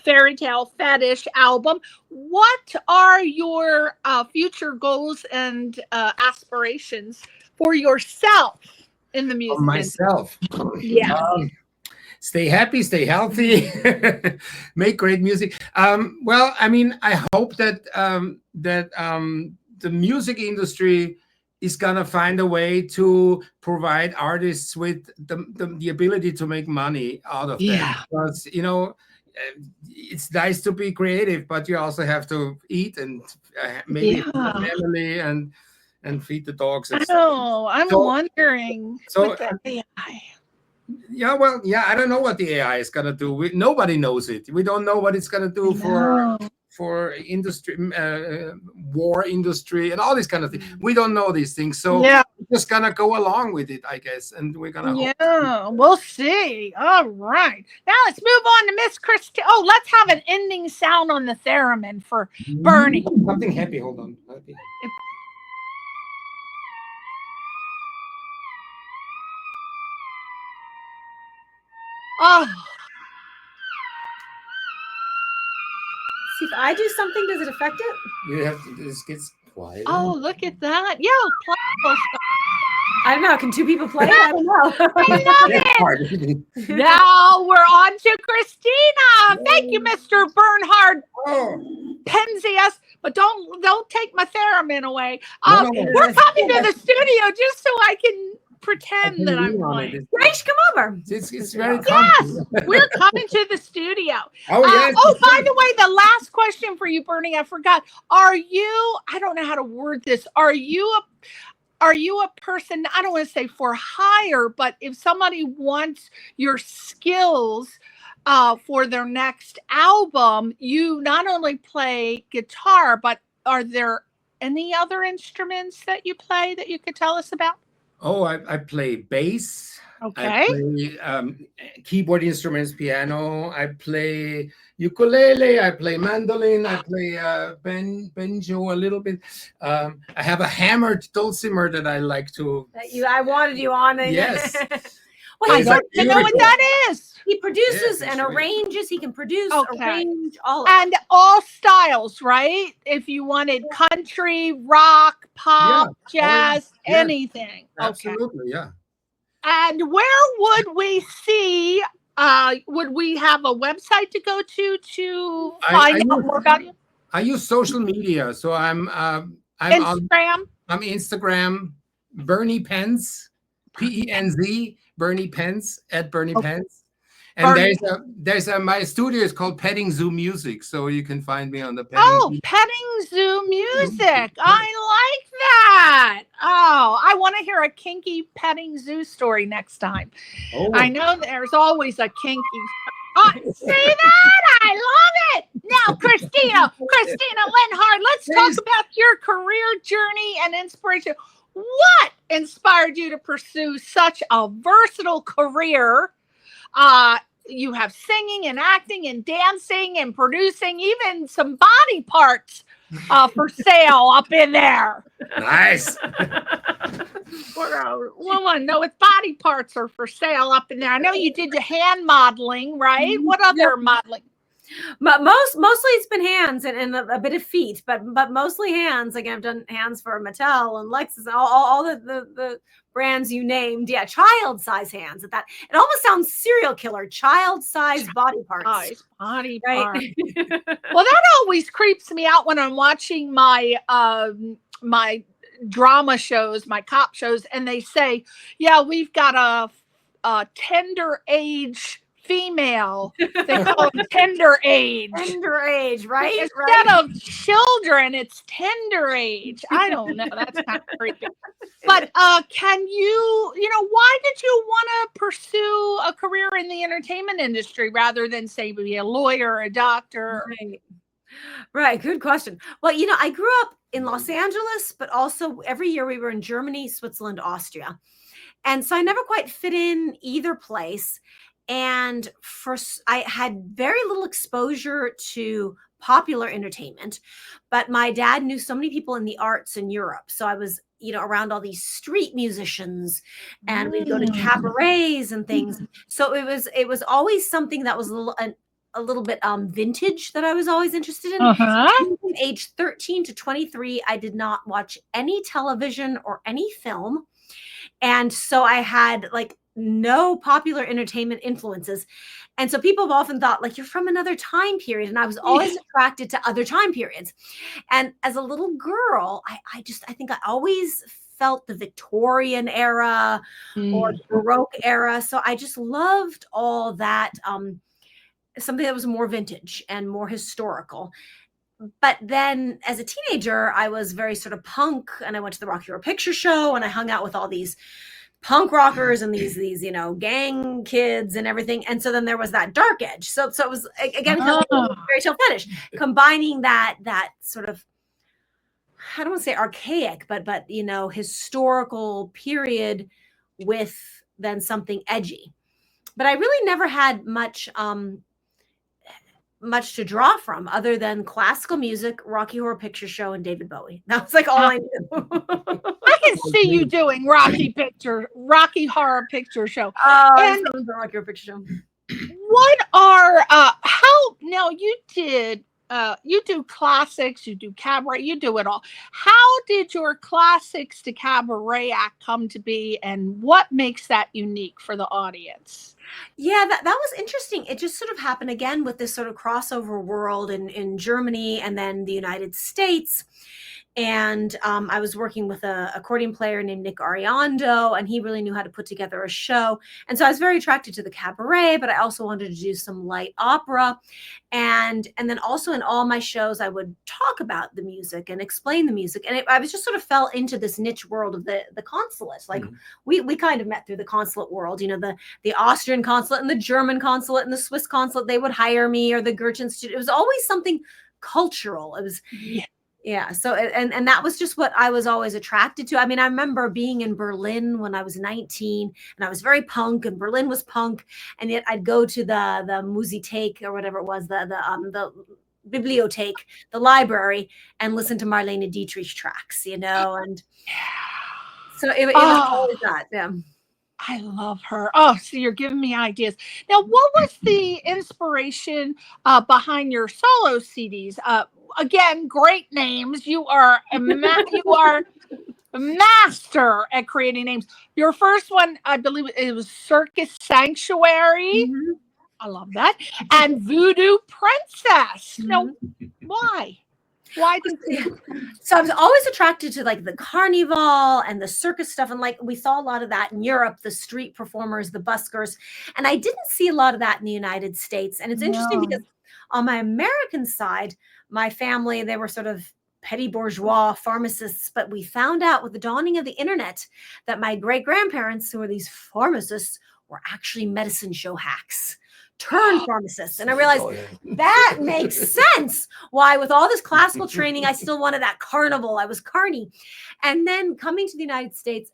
Fairytale Fetish album, what are your future goals and aspirations for yourself in the music? Myself. Yeah. Stay happy, stay healthy, make great music. Well, I mean, I hope that the music industry is gonna find a way to provide artists with the ability to make money out of them. Because it's nice to be creative, but you also have to eat and maybe feed the family and feed the dogs. And I'm wondering. So with the AI. I don't know what the AI is gonna do. Nobody knows it. We don't know what it's gonna do for industry, war industry, and all these kind of things. We don't know these things, so Yeah. we're just gonna go along with it, I guess, and we're gonna. Yeah, we'll see. All right. Now let's move on to Miss Christina. Oh, let's have an ending sound on the theremin for Bernie. Something happy. Hold on. Happy. Oh, See, if I do something, does it affect it? You have to. This gets quiet. oh, look at that. Yeah, play those songs. I don't know. Can two people play? I don't know. I love it. Now we're on to Christina. Thank you, Mr. Bernhard Penzias. But don't take my theremin away. No. We're coming to the studio just so I can pretend that I'm playing. Grace, come over. It's very Yes, we're coming to the studio. Oh, yes. Oh, by the way, the last question for you, Bernie, I forgot. Are you? I don't know how to word this. Are you a person? I don't want to say for hire, but if somebody wants your skills for their next album, you not only play guitar, but are there any other instruments that you play that you could tell us about? Oh, I play bass. Okay. I play keyboard instruments, piano. I play ukulele. I play mandolin. I play banjo a little bit. I have a hammered dulcimer that I like to. I wanted you on it. Yes. Well, I It's don't like even know what beautiful. that is. he produces Yeah, and that's right. arranges. He can produce, Okay. arrange all of And all styles, right? If you wanted country, rock, pop, jazz, yeah. anything. Okay. Absolutely, yeah. And where would we see? Would we have a website to go to find out more about you? I use social media, so I'm on Instagram, Bernie Penz, Penz, Bernie Penz at Bernie Penz. And Bernie. there's my studio is called Petting Zoo Music, so you can find me on the Petting Zoo. Petting Zoo Music. I like that. Oh, I want to hear a kinky petting zoo story next time. Oh. I know there's always a kinky. See that? I love it. Now, Christina Linhardt, let's talk about your career journey and inspiration. What inspired you to pursue such a versatile career? You have singing and acting and dancing and producing, even some body parts for sale up in there. Nice. For a woman, no, its body parts are for sale up in there. I know you did the hand modeling, right? What other modeling? Mostly it's been hands and a bit of feet, but mostly hands. Like I've done hands for Mattel and Lexus and all the brands you named. Yeah, child size hands. At that, it almost sounds serial killer. Child size body parts. Body Right. parts. Well, that always creeps me out when I'm watching my my drama shows, my cop shows, and they say, "Yeah, we've got a tender age." Female, they call them tender age. Tender age, right? Instead of children, it's tender age. I don't know. That's kind of creepy. But can you why did you want to pursue a career in the entertainment industry rather than say be a lawyer or a doctor? Right. Good question. Well, I grew up in Los Angeles, but also every year we were in Germany, Switzerland, Austria. And so I never quite fit in either place. And I had very little exposure to popular entertainment, but my dad knew so many people in the arts in Europe. So I was, around all these street musicians, and we'd go to cabarets and things. So it was always something that was a little bit vintage that I was always interested in. From age 13 to 23, I did not watch any television or any film. And so I had no popular entertainment influences. And so people have often thought you're from another time period. And I was always attracted to other time periods. And as a little girl, I think I always felt the Victorian era or Baroque era. So I just loved all that, something that was more vintage and more historical. But then as a teenager, I was very sort of punk, and I went to the Rocky Horror Picture Show, and I hung out with all these punk rockers and these gang kids and everything. And so then there was that dark edge. So it was again Fairytale Fetish, combining that sort of, I don't want to say archaic, but historical period with then something edgy. But I really never had much to draw from other than classical music, Rocky Horror Picture Show, and David Bowie. That was like all I knew. I can see you doing Rocky Horror Picture Show. And the Rocky Horror Picture Show. What are how now you do classics, you do cabaret, you do it all. How did your classics to cabaret act come to be, and what makes that unique for the audience? Yeah, that was interesting. It just sort of happened again with this sort of crossover world in Germany and then the United States. And I was working with an accordion player named Nick Ariando, and he really knew how to put together a show. And so I was very attracted to the cabaret, but I also wanted to do some light opera. And then also in all my shows, I would talk about the music and explain the music. And I was just sort of fell into this niche world of the consulate. Like we kind of met through the consulate world, the Austrian consulate and the German consulate and the Swiss consulate, they would hire me, or the Goethe Institute. It was always something cultural. It was, yeah. So, and that was just what I was always attracted to. I mean, I remember being in Berlin when I was 19, and I was very punk, and Berlin was punk. And yet I'd go to the Musithek or whatever it was, the Bibliothek, the library, and listen to Marlene Dietrich tracks, and so it was always that. Yeah. I love her. Oh, so you're giving me ideas. Now, what was the inspiration behind your solo CDs? Again, great names. You are a master at creating names. Your first one, I believe it was Circus Sanctuary. Mm-hmm. I love that. And Voodoo Princess. Mm-hmm. Now, why? Why did you? So I was always attracted to like the carnival and the circus stuff. And like we saw a lot of that in Europe, the street performers, the buskers. And I didn't see a lot of that in the United States. And it's interesting because on my American side, my family, they were sort of petty bourgeois pharmacists. But we found out with the dawning of the internet that my great-grandparents, who were these pharmacists, were actually medicine show hacks turned pharmacists. And I realized that makes sense why with all this classical training, I still wanted that carnival. I was carny. And then coming to the United States,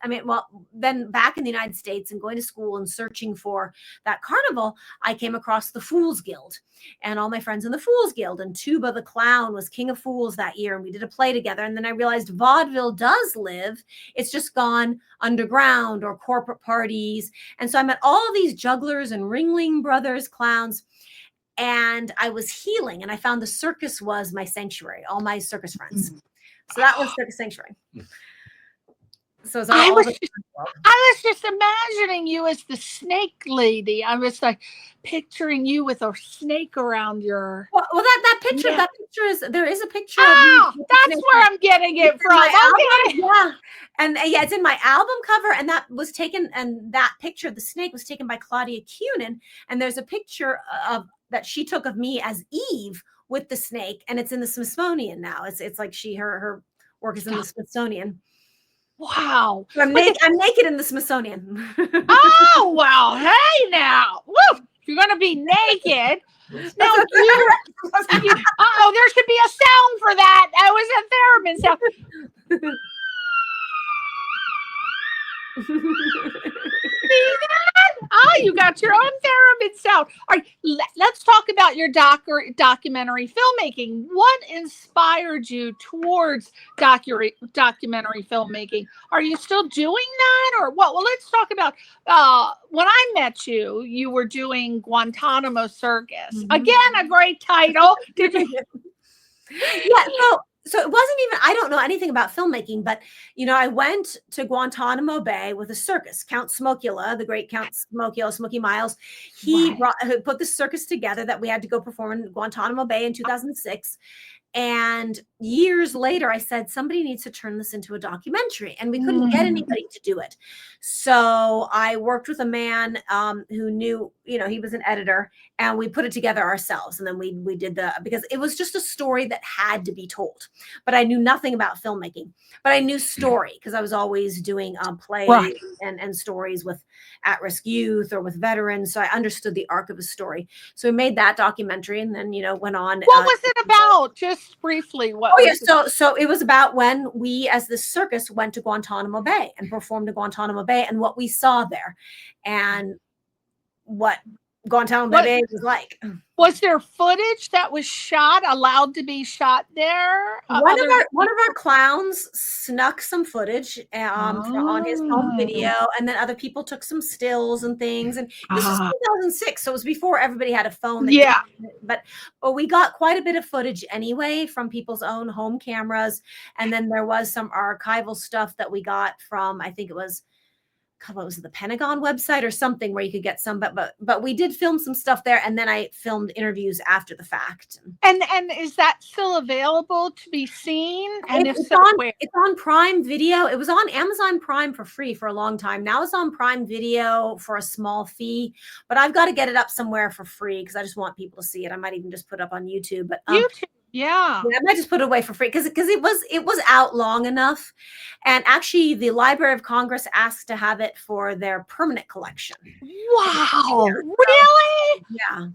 then back in the United States and going to school and searching for that carnival, I came across the Fools Guild and all my friends in the Fools Guild. And Tuba the Clown was King of Fools that year. And we did a play together. And then I realized vaudeville does live. It's just gone underground or corporate parties. And so I met all of these jugglers and Ringling Brothers clowns, and I was healing, and I found the circus was my sanctuary, all my circus friends. So that was Circus Sanctuary. So I was just imagining you as the snake lady. I was like picturing you with a snake around your. Well, that picture is there is a picture. Oh, that's where I'm getting it from. Okay. Yeah, and it's in my album cover, and that was taken, and that picture of the snake was taken by Claudia Cunin, and there's a picture of that she took of me as Eve with the snake, and it's in the Smithsonian now. It's like her work is in the Smithsonian. Wow. So I'm naked in the Smithsonian. Oh, well, hey now. Woo! You're going to be naked. Now, there should be a sound for that. That was a theremin sound. See that? Oh, you got your own theremin sound. All right, let's talk about your documentary filmmaking. What inspired you towards documentary filmmaking? Are you still doing that, or what? Well, let's talk about when I met you. You were doing Guantanamo Circus. Mm-hmm. Again, a great title. Did you? Yeah. So it wasn't even, I don't know anything about filmmaking, but, I went to Guantanamo Bay with a circus. Count Smokula, the great Count Smokula, Smokey Miles, he put this circus together that we had to go perform in Guantanamo Bay in 2006. And years later, I said, somebody needs to turn this into a documentary. And we couldn't get anybody to do it. So I worked with a man who knew, he was an editor, and we put it together ourselves. And then we did because it was just a story that had to be told. But I knew nothing about filmmaking. But I knew story because I was always doing plays and stories with at-risk youth or with veterans. So I understood the arc of a story. So we made that documentary, and then, went on. What was it about? Just briefly. So it was about when we, as the circus, went to Guantanamo Bay and performed in Guantanamo Bay, and what we saw there, and what Guantanamo Bay was like. Was there footage that was allowed to be shot there? One of our clowns snuck some footage on his home video, and then other people took some stills and things. And this was 2006, so it was before everybody had a phone. But we got quite a bit of footage anyway from people's own home cameras, and then there was some archival stuff that we got from, I think it was, what was it, the Pentagon website or something, where you could get some, but we did film some stuff there, and then I filmed interviews after the fact. And is that still available to be seen? And it's on Prime Video. It was on Amazon Prime for free for a long time. Now it's on Prime Video for a small fee, but I've got to get it up somewhere for free because I just want people to see it. I might even just put it up on YouTube. But YouTube. Yeah, I might just put it away for free because it was out long enough, and actually the Library of Congress asked to have it for their permanent collection. Wow, really? Yeah,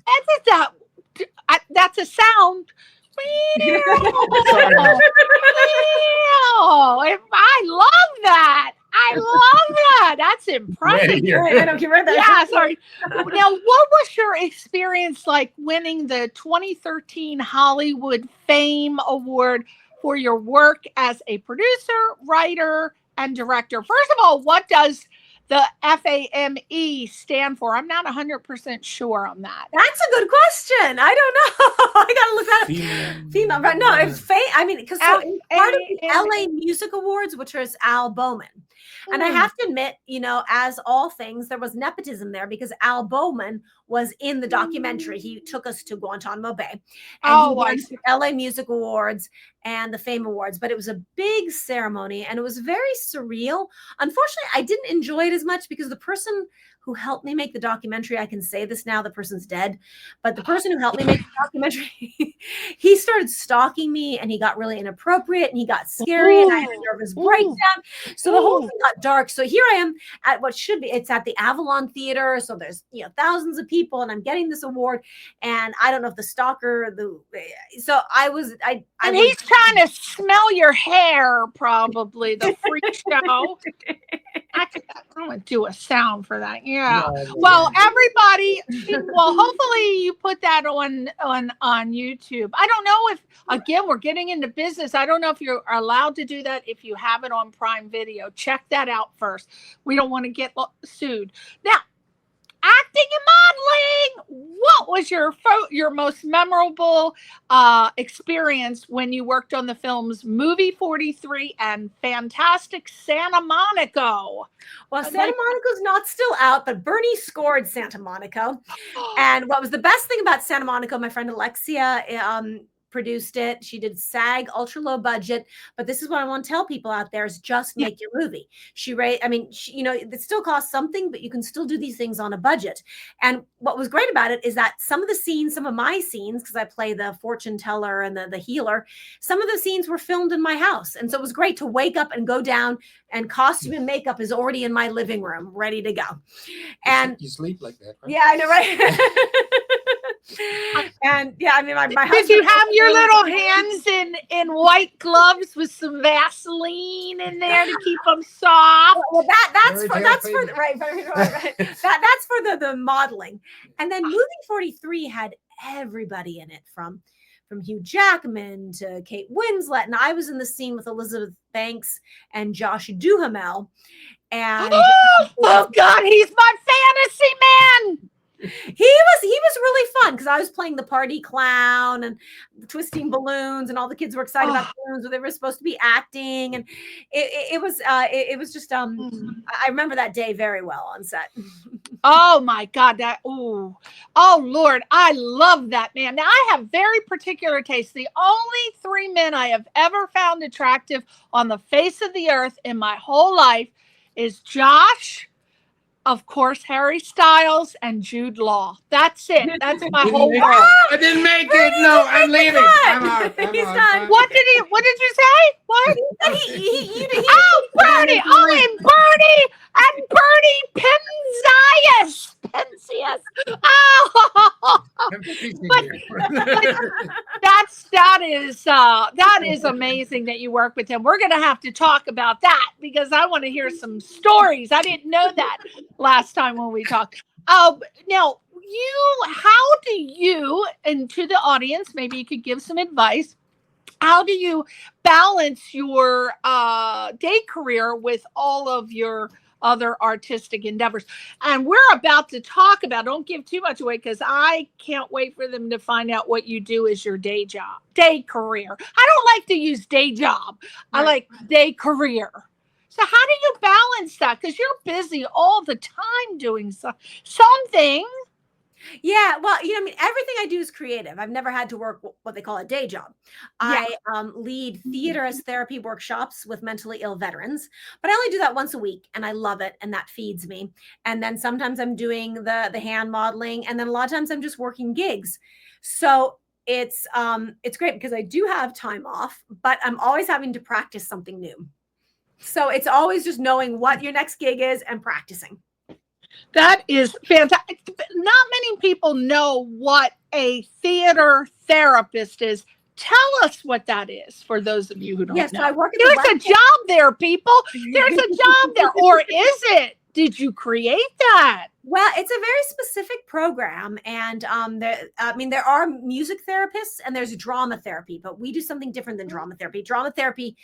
that's a sound. I love that. That's impressive. I don't care about that. Yeah, sorry. Now, what was your experience like winning the 2013 Hollywood Fame Award for your work as a producer, writer, and director? First of all, what does the FAME stand for? I'm not 100% sure on that. That's a good question. I don't know. I gotta look that up. Female, right? No, it's I mean, because part of the LA Music Awards, which is Al Bowman. And I have to admit, as all things, there was nepotism there because Al Bowman was in the documentary. He took us to Guantanamo Bay, and he won the LA Music Awards and the Fame Awards. But it was a big ceremony, and it was very surreal. Unfortunately, I didn't enjoy it as much because the person who helped me make the documentary, I can say this now, the person's dead, but the person who helped me make the documentary, he started stalking me, and he got really inappropriate, and he got scary, and I had a nervous breakdown. So the whole thing got dark. So here I am at what should be, it's at the Avalon Theater. So there's, thousands of people, and I'm getting this award, and I don't know if the stalker, and he's trying to smell your hair, probably, the freak show. I'm going to do a sound for that. Yeah. Well, everybody, hopefully you put that on YouTube. I don't know if, again, we're getting into business. I don't know if you're allowed to do that if you have it on Prime Video. Check that out first. We don't want to get sued. Now, acting and modeling. What was your most memorable experience when you worked on the films Movie 43 and Fantastic Santa Monica? Well, Santa Monica's not still out, but Bernie scored Santa Monica. And what was the best thing about Santa Monica, my friend Alexia produced it. She did SAG, ultra low budget. But this is what I want to tell people out there is just make your movie. It still costs something, but you can still do these things on a budget. And what was great about it is that some of my scenes, because I play the fortune teller and the healer, some of the scenes were filmed in my house. And so it was great to wake up and go down, and costume and makeup is already in my living room, ready to go. And you sleep like that, right? Yeah, I know, right? And my husband. Did you have your little hands in white gloves with some Vaseline in there to keep them soft? Well, that's for the modeling. And then Movie 43 had everybody in it from Hugh Jackman to Kate Winslet, and I was in the scene with Elizabeth Banks and Josh Duhamel. And oh God, he's my fantasy man. He was really fun because because I was playing the party clown and twisting balloons, and all the kids were excited about balloons, but they were supposed to be acting, and it was just I remember that day very well on set. Oh my God, oh Lord, I love that man. Now I have very particular taste. The only 3 men I have ever found attractive on the face of the earth in my whole life is Josh, of course, Harry Styles, and Jude Law. That's it. That's my whole world. I didn't make it. No, I'm leaving. I'm out. He's done. What did you say? What? Bernie. Oh, and Bernie Penzias. Oh, that is amazing that you work with him. We're going to have to talk about that because I want to hear some stories. I didn't know that last time when we talked. Now, how do you, and to the audience, maybe you could give some advice. How do you balance your day career with all of your other artistic endeavors? And we're about to talk about, don't give too much away because I can't wait for them to find out what you do as your day career. I don't like to use day job. I like day career. So how do you balance that? Because you're busy all the time doing something. Yeah, well, everything I do is creative. I've never had to work what they call a day job. Yeah. I lead theater as therapy workshops with mentally ill veterans, but I only do that once a week, and I love it, and that feeds me. And then sometimes I'm doing the hand modeling, and then a lot of times I'm just working gigs. So it's great because I do have time off, but I'm always having to practice something new. So it's always just knowing what your next gig is and practicing. That is fantastic. Not many people know what a theater therapist is. Tell us what that is for those of you who don't know. So I work at There's a job there, people. There's a job there. Or is it? Did you create that? Well, it's a very specific program, and there are music therapists and there's drama therapy, but we do something different than drama therapy. Drama therapy,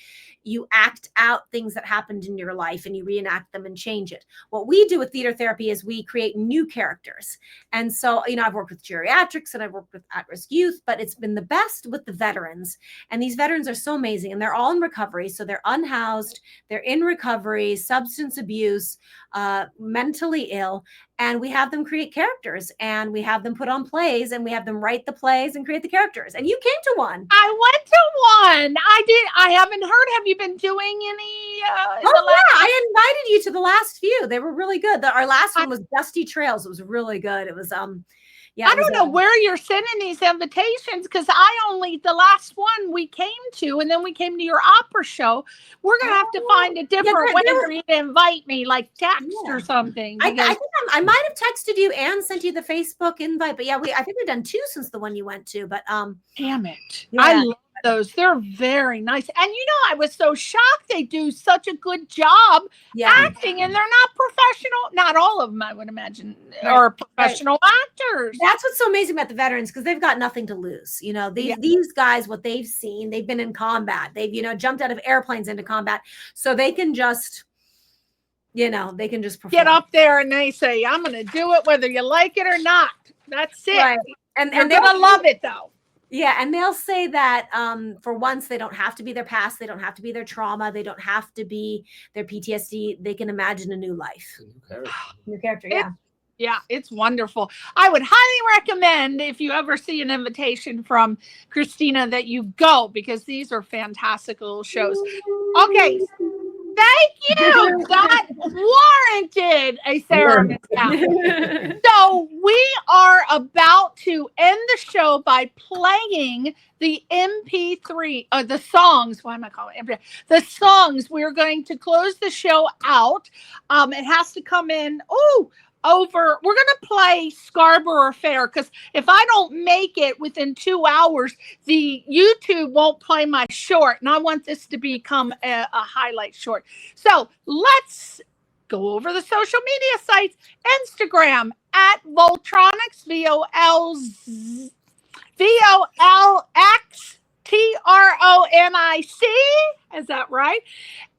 you act out things that happened in your life and you reenact them and change it. What we do with theater therapy is we create new characters. And so, I've worked with geriatrics and I've worked with at-risk youth, but it's been the best with the veterans. And these veterans are so amazing, and they're all in recovery. So they're unhoused, they're in recovery, substance abuse, mentally ill. And we have them create characters, and we have them put on plays, and we have them write the plays and create the characters. And you came to one. I went to one. I did. I haven't heard. Have you been doing any? I invited you to the last few. They were really good. Our last one was Dusty Trails. It was really good. It was I don't know where you're sending these invitations, because the last one we came to, and then we came to your opera show. We're going to have to find a different way for you to invite me, like text or something. I think I might have texted you and sent you the Facebook invite, but I think we've done 2 since the one you went to, but damn it. Yeah. I love those. They're very nice. And I was so shocked they do such a good job acting, and they're not professional. Not all of them, I would imagine, are professional actors. That's what's so amazing about the veterans, because they've got nothing to lose. These guys, what they've seen, they've been in combat. They've, jumped out of airplanes into combat. So they can just, perform. Get up there and they say, I'm going to do it whether you like it or not. That's it. Right. And they're going to love it, though. Yeah, and they'll say that for once, they don't have to be their past. They don't have to be their trauma. They don't have to be their PTSD. They can imagine a new life. New character, yeah. Yeah, it's wonderful. I would highly recommend, if you ever see an invitation from Christina, that you go, because these are fantastical shows. Okay. Thank you. That warranted a therapist. So we are about to end the show by playing the MP3, the songs. Why am I calling it MP3? The songs. We're going to close the show out. It has to come in. We're going to play Scarborough Affair, because if I don't make it within 2 hours, the YouTube won't play my short, and I want this to become a highlight short. So let's go over the social media sites. Instagram at Volxtronic, VOLXTRONIC. Is that right?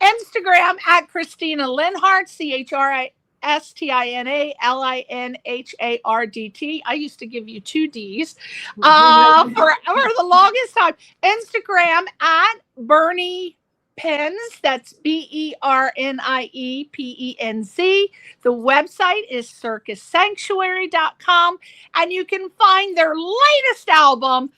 Instagram at Christina Linhardt, STINALINHARDT. I used to give you 2 D's for the longest time. Instagram at Bernie Penz. That's BERNIEPENZ. The website is circussanctuary.com, and you can find their latest album,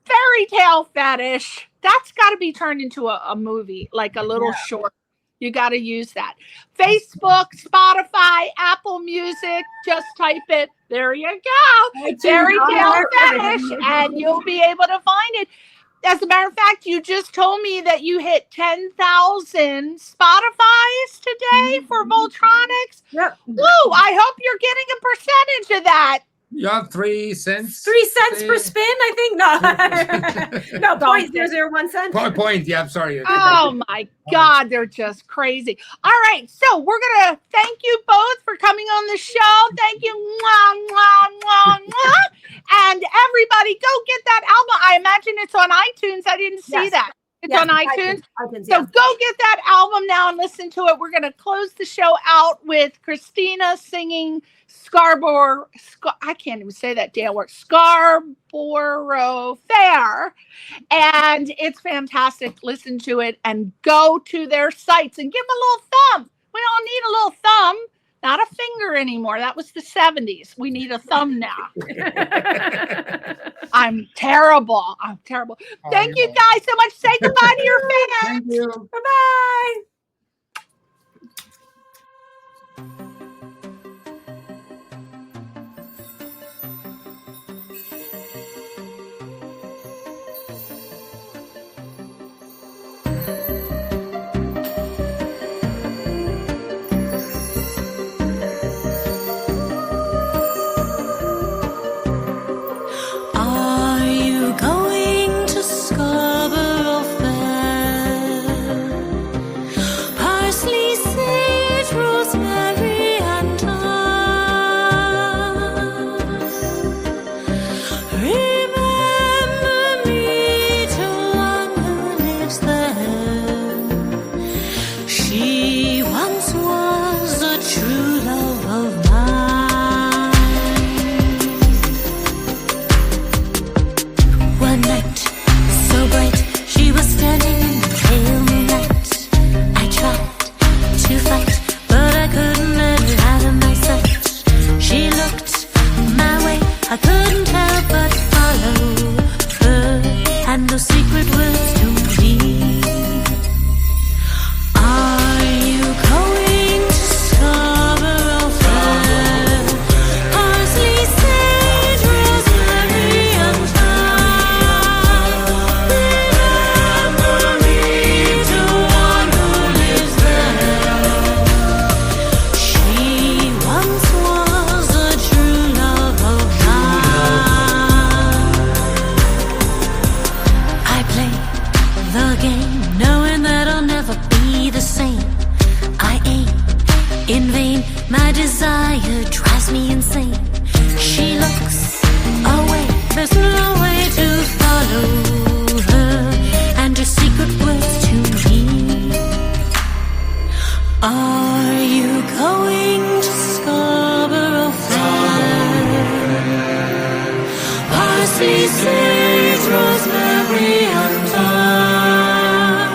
Fairytale Fetish. That's got to be turned into a movie, like a little short. You got to use that. Facebook, Spotify, Apple Music. Just type it. There you go. Fairytale Fetish, and you'll be able to find it. As a matter of fact, you just told me that you hit 10,000 Spotifys today for Volxtronics. Yep. Woo! I hope you're getting a percentage of that. Yeah, 3 cents. 3 cents per spin, I think. No, 0.001 cents. Point. Yeah, I'm sorry. Oh my God, they're just crazy. All right, so we're gonna thank you both for coming on the show. Thank you, mwah, mwah, mwah, mwah. And everybody, go get that album. I imagine it's on iTunes. I didn't see that. It's on iTunes. So go get that album now and listen to it. We're gonna close the show out with Christina singing Scarborough. I can't even say that damn word. Scarborough Fair, and it's fantastic. Listen to it and go to their sites and give them a little thumb. We don't need a little thumb, not a finger anymore. That was the 70s. We need a thumb now. I'm terrible. Thank you guys so much. Say goodbye to your fans. Thank you. Bye-bye. Are you going to Scarborough Fair? Parsley, sage, rosemary, and thyme. Remember me to one who lives there. She once was a true love of mine. One night, so bright, she was standing in the pale moonlight. I tried to fight, but I couldn't let her out of my sight. She looked my way, I couldn't help but follow her, and those secret words to me. Are you going to Scarborough Fair? Parsley, sage, rosemary, and thyme. Remember me to one who lives there. She once was a true love of mine. I play the game, knowing that I'll never be the same. I aim in vain, my desire drives me insane. She looks away, there's no way to follow her, and her secret words to me. Are you going to Scarborough Fair? Parsley, sage, rosemary, and thyme.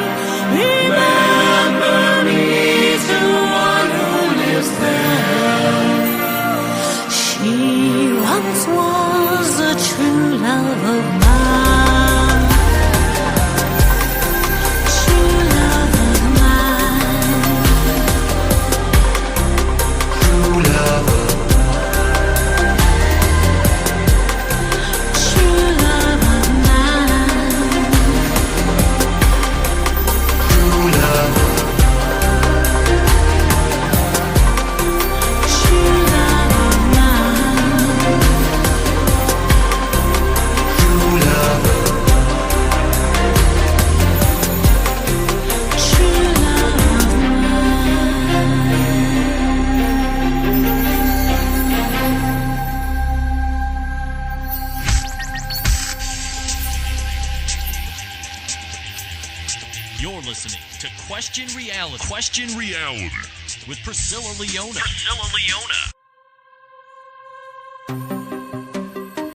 Remember me to one who lives there. She once was a true love of mine. True love of mine. True love. True love of mine. True love. True love of mine. True love. True love of You're listening to Question Reality. Question Reality with Priscilla Leona.